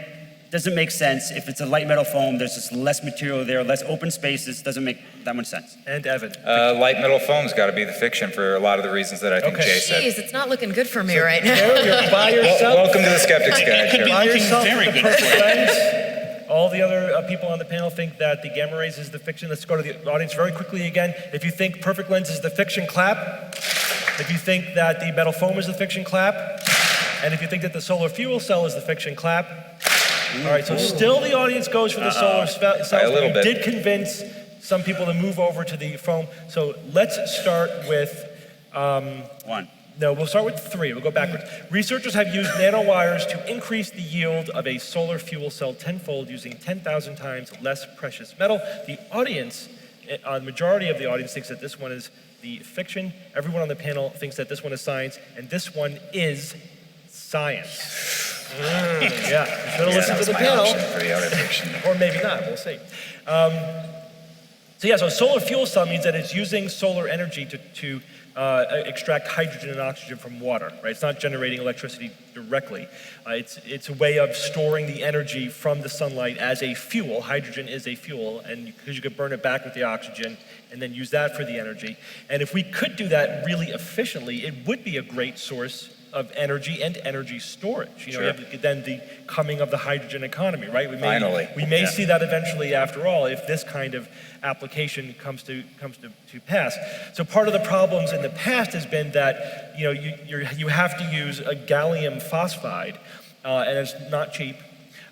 Speaker 7: doesn't make sense. If it's a light metal foam, there's just less material there, less open spaces, doesn't make that much sense.
Speaker 3: And Evan?
Speaker 5: Light metal foam's got to be the fiction for a lot of the reasons that I think Jay said.
Speaker 6: Jeez, it's not looking good for me right now.
Speaker 3: You're by yourself.
Speaker 5: Welcome to the Skeptics Guide.
Speaker 8: It could be
Speaker 3: By
Speaker 8: looking
Speaker 3: yourself
Speaker 8: very
Speaker 3: with the
Speaker 8: good for
Speaker 3: perfect
Speaker 8: you.
Speaker 3: lens. All the other people on the panel think that the gamma rays is the fiction. Let's go to the audience very quickly again. If you think perfect lens is the fiction, clap. If you think that the metal foam is the fiction, clap. And if you think that the solar fuel cell is the fiction, clap. All right, so still the audience goes for the solar cells.
Speaker 5: By a little
Speaker 3: but you
Speaker 5: bit.
Speaker 3: did convince some people to move over to the foam. So let's start with
Speaker 7: 1.
Speaker 3: No, we'll start with 3. We'll go backwards. Researchers have used nanowires to increase the yield of a solar fuel cell tenfold using 10,000 times less precious metal. The audience, the majority of the audience thinks that this one is the fiction. Everyone on the panel thinks that this one is science, and this one is science. Yeah, you better listen to the panel.
Speaker 5: For the other fiction.
Speaker 3: Or maybe not, we'll see. So solar fuel cell means that it's using solar energy to extract hydrogen and oxygen from water, right? It's not generating electricity directly. It's a way of storing the energy from the sunlight as a fuel. Hydrogen is a fuel, and because you could burn it back with the oxygen and then use that for the energy. And if we could do that really efficiently, it would be a great source of energy and energy storage.
Speaker 5: Sure.
Speaker 3: Then the coming of the hydrogen economy, right? We may
Speaker 5: Yeah.
Speaker 3: see that eventually after all, if this kind of application comes to pass. So part of the problems in the past has been that you have to use a gallium phosphide, and it's not cheap.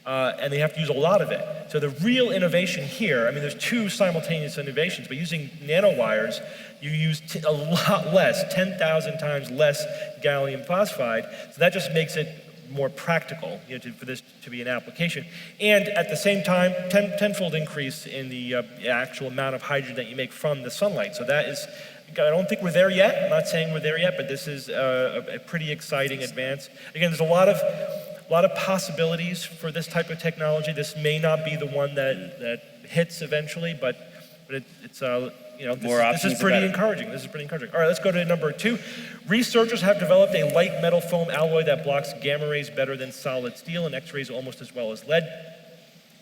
Speaker 3: And they have to use a lot of it. So the real innovation here, there's 2 simultaneous innovations, but using nanowires, you use a lot less, 10,000 times less gallium phosphide. So that just makes it more practical for this to be an application. And at the same time, tenfold increase in the actual amount of hydrogen that you make from the sunlight. So that is, I don't think we're there yet. I'm not saying we're there yet, but this is a pretty exciting advance. Again, there's a lot of possibilities for this type of technology. This may not be the one that hits eventually, but it's this is pretty encouraging. This is pretty encouraging. All right, let's go to number 2. Researchers have developed a light metal foam alloy that blocks gamma rays better than solid steel and X-rays almost as well as lead.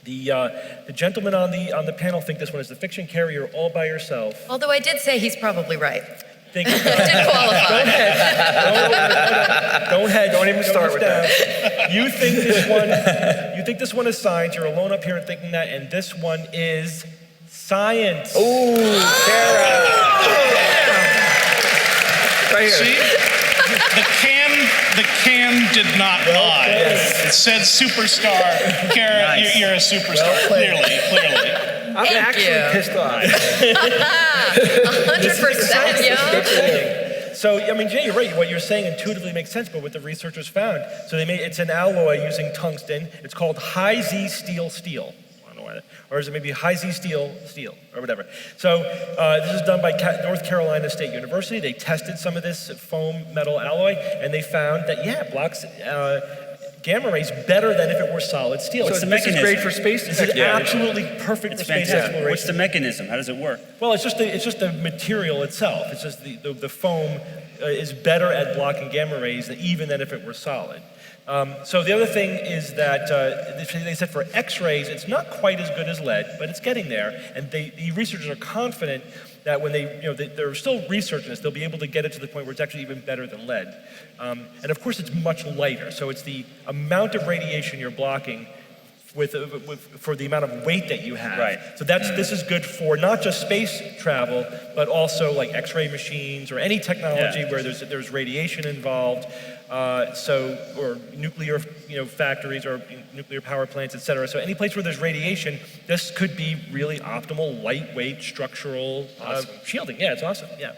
Speaker 3: The gentlemen on the panel think this one is the fiction. Carrie, you're all by yourself.
Speaker 6: Although I did say he's probably right.
Speaker 3: Think it
Speaker 6: Did qualify.
Speaker 3: Don't even start with that. You think this one is science. You're alone up here thinking that, and this one is science.
Speaker 5: Ooh, Charon.
Speaker 2: Right here.
Speaker 8: See? The can did not lie.
Speaker 3: Yes.
Speaker 8: It said superstar. Kara,
Speaker 7: Nice.
Speaker 8: you're a superstar. Clearly.
Speaker 2: I'm
Speaker 6: Thank
Speaker 2: actually
Speaker 6: you.
Speaker 2: pissed off.
Speaker 6: 100%, yeah.
Speaker 3: So, Jay, you're right. What you're saying intuitively makes sense, but what the researchers found, it's an alloy using tungsten. It's called high Z steel. I don't know why that, or is it maybe high Z steel, or whatever. So this is done by North Carolina State University. They tested some of this foam metal alloy, and they found that, it blocks gamma rays better than if it were solid steel.
Speaker 2: So this is great for space
Speaker 3: This is
Speaker 2: detection.
Speaker 3: absolutely perfect for space exploration.
Speaker 7: What's the mechanism? How does it work?
Speaker 3: Well, it's just the material itself. It's just the foam is better at blocking gamma rays even than if it were solid. So the other thing is that they said for X-rays, it's not quite as good as lead, but it's getting there. And the researchers are confident that when they're still researching this, they'll be able to get it to the point where it's actually even better than lead. And of course, it's much lighter. So it's the amount of radiation you're blocking for the amount of weight that you have.
Speaker 7: Right.
Speaker 3: So this is good for not just space travel, but also like X-ray machines or any technology where there's radiation involved. Or nuclear, factories or nuclear power plants, et cetera. So any place where there's radiation, this could be really optimal, lightweight, structural shielding. Yeah, it's awesome. Yeah,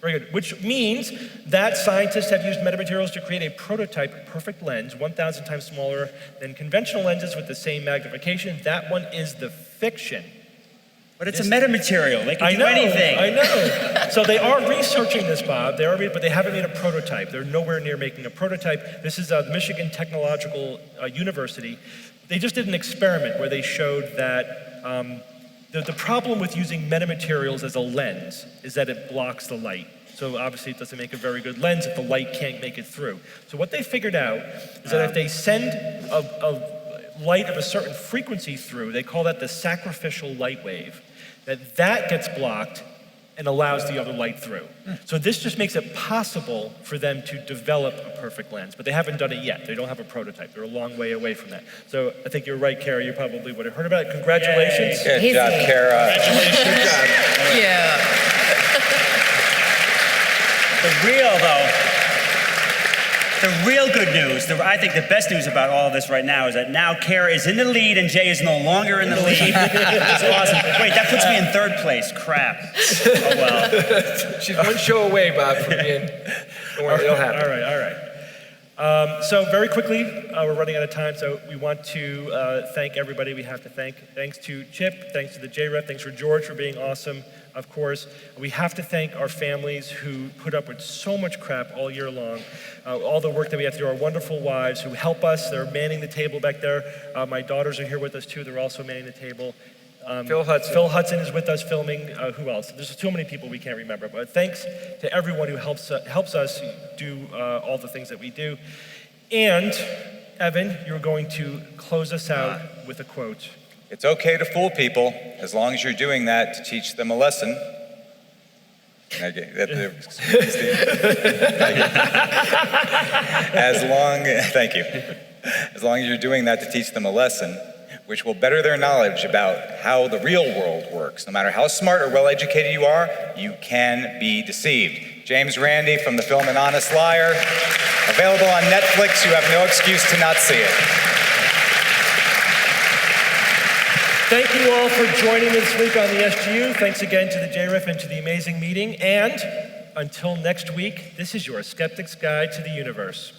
Speaker 3: very good. Which means that scientists have used metamaterials to create a prototype perfect lens, 1,000 times smaller than conventional lenses with the same magnification. That one is the fiction.
Speaker 7: But it's a metamaterial. They can do anything.
Speaker 3: I know. So they are researching this, Bob. But they haven't made a prototype. They're nowhere near making a prototype. This is Michigan Technological University. They just did an experiment where they showed that the problem with using metamaterials as a lens is that it blocks the light. So obviously it doesn't make a very good lens if the light can't make it through. So what they figured out is that if they send a light of a certain frequency through, they call that the sacrificial light wave, that gets blocked and allows the other light through. So this just makes it possible for them to develop a perfect lens, but they haven't done it yet. They don't have a prototype. They're a long way away from that. So I think you're right, Kara. You probably would have heard about it. Congratulations.
Speaker 5: Good job, Kara.
Speaker 8: Congratulations.
Speaker 3: Good job.
Speaker 6: Yeah.
Speaker 7: The real good news, I think the best news about all of this right now is that now Kara is in the lead and Jay is no longer in the lead. That's awesome. Wait, that puts me in third place. Crap. Oh well.
Speaker 2: She's one show away, Bob, from being. Don't worry, it'll happen.
Speaker 3: All right. So very quickly, we're running out of time, so we want to thank everybody we have to thank. Thanks to Chip, thanks to the JREF, thanks for George for being awesome, of course. We have to thank our families who put up with so much crap all year long. All the work that we have to do, our wonderful wives who help us. They're manning the table back there. My daughters are here with us too. They're also manning the table.
Speaker 2: Phil Hudson.
Speaker 3: Phil Hudson is with us filming. Who else? There's too many people we can't remember. But thanks to everyone who helps us do all the things that we do. And Evan, you're going to close us out with a quote.
Speaker 5: It's okay to fool people as long as you're doing that to teach them a lesson. Thank you. As long as you're doing that to teach them a lesson, which will better their knowledge about how the real world works. No matter how smart or well-educated you are, you can be deceived. James Randi from the film An Honest Liar. Available on Netflix. You have no excuse to not see it.
Speaker 3: Thank you all for joining this week on the SGU. Thanks again to the JREF and to the amazing meeting. And until next week, this is your Skeptic's Guide to the Universe.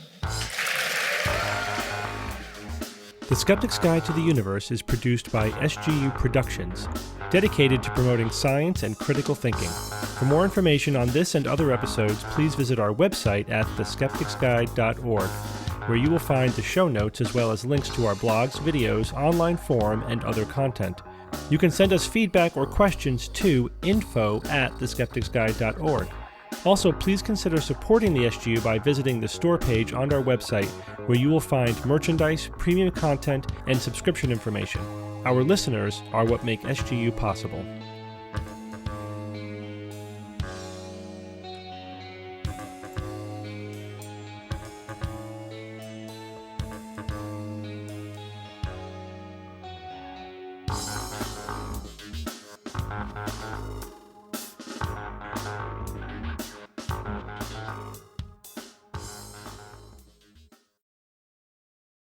Speaker 9: The Skeptic's Guide to the Universe is produced by SGU Productions, dedicated to promoting science and critical thinking. For more information on this and other episodes, please visit our website at theskepticsguide.org, where you will find the show notes as well as links to our blogs, videos, online forum, and other content. You can send us feedback or questions to info@theskepticsguide.org. Also, please consider supporting the SGU by visiting the store page on our website, where you will find merchandise, premium content, and subscription information. Our listeners are what make SGU possible.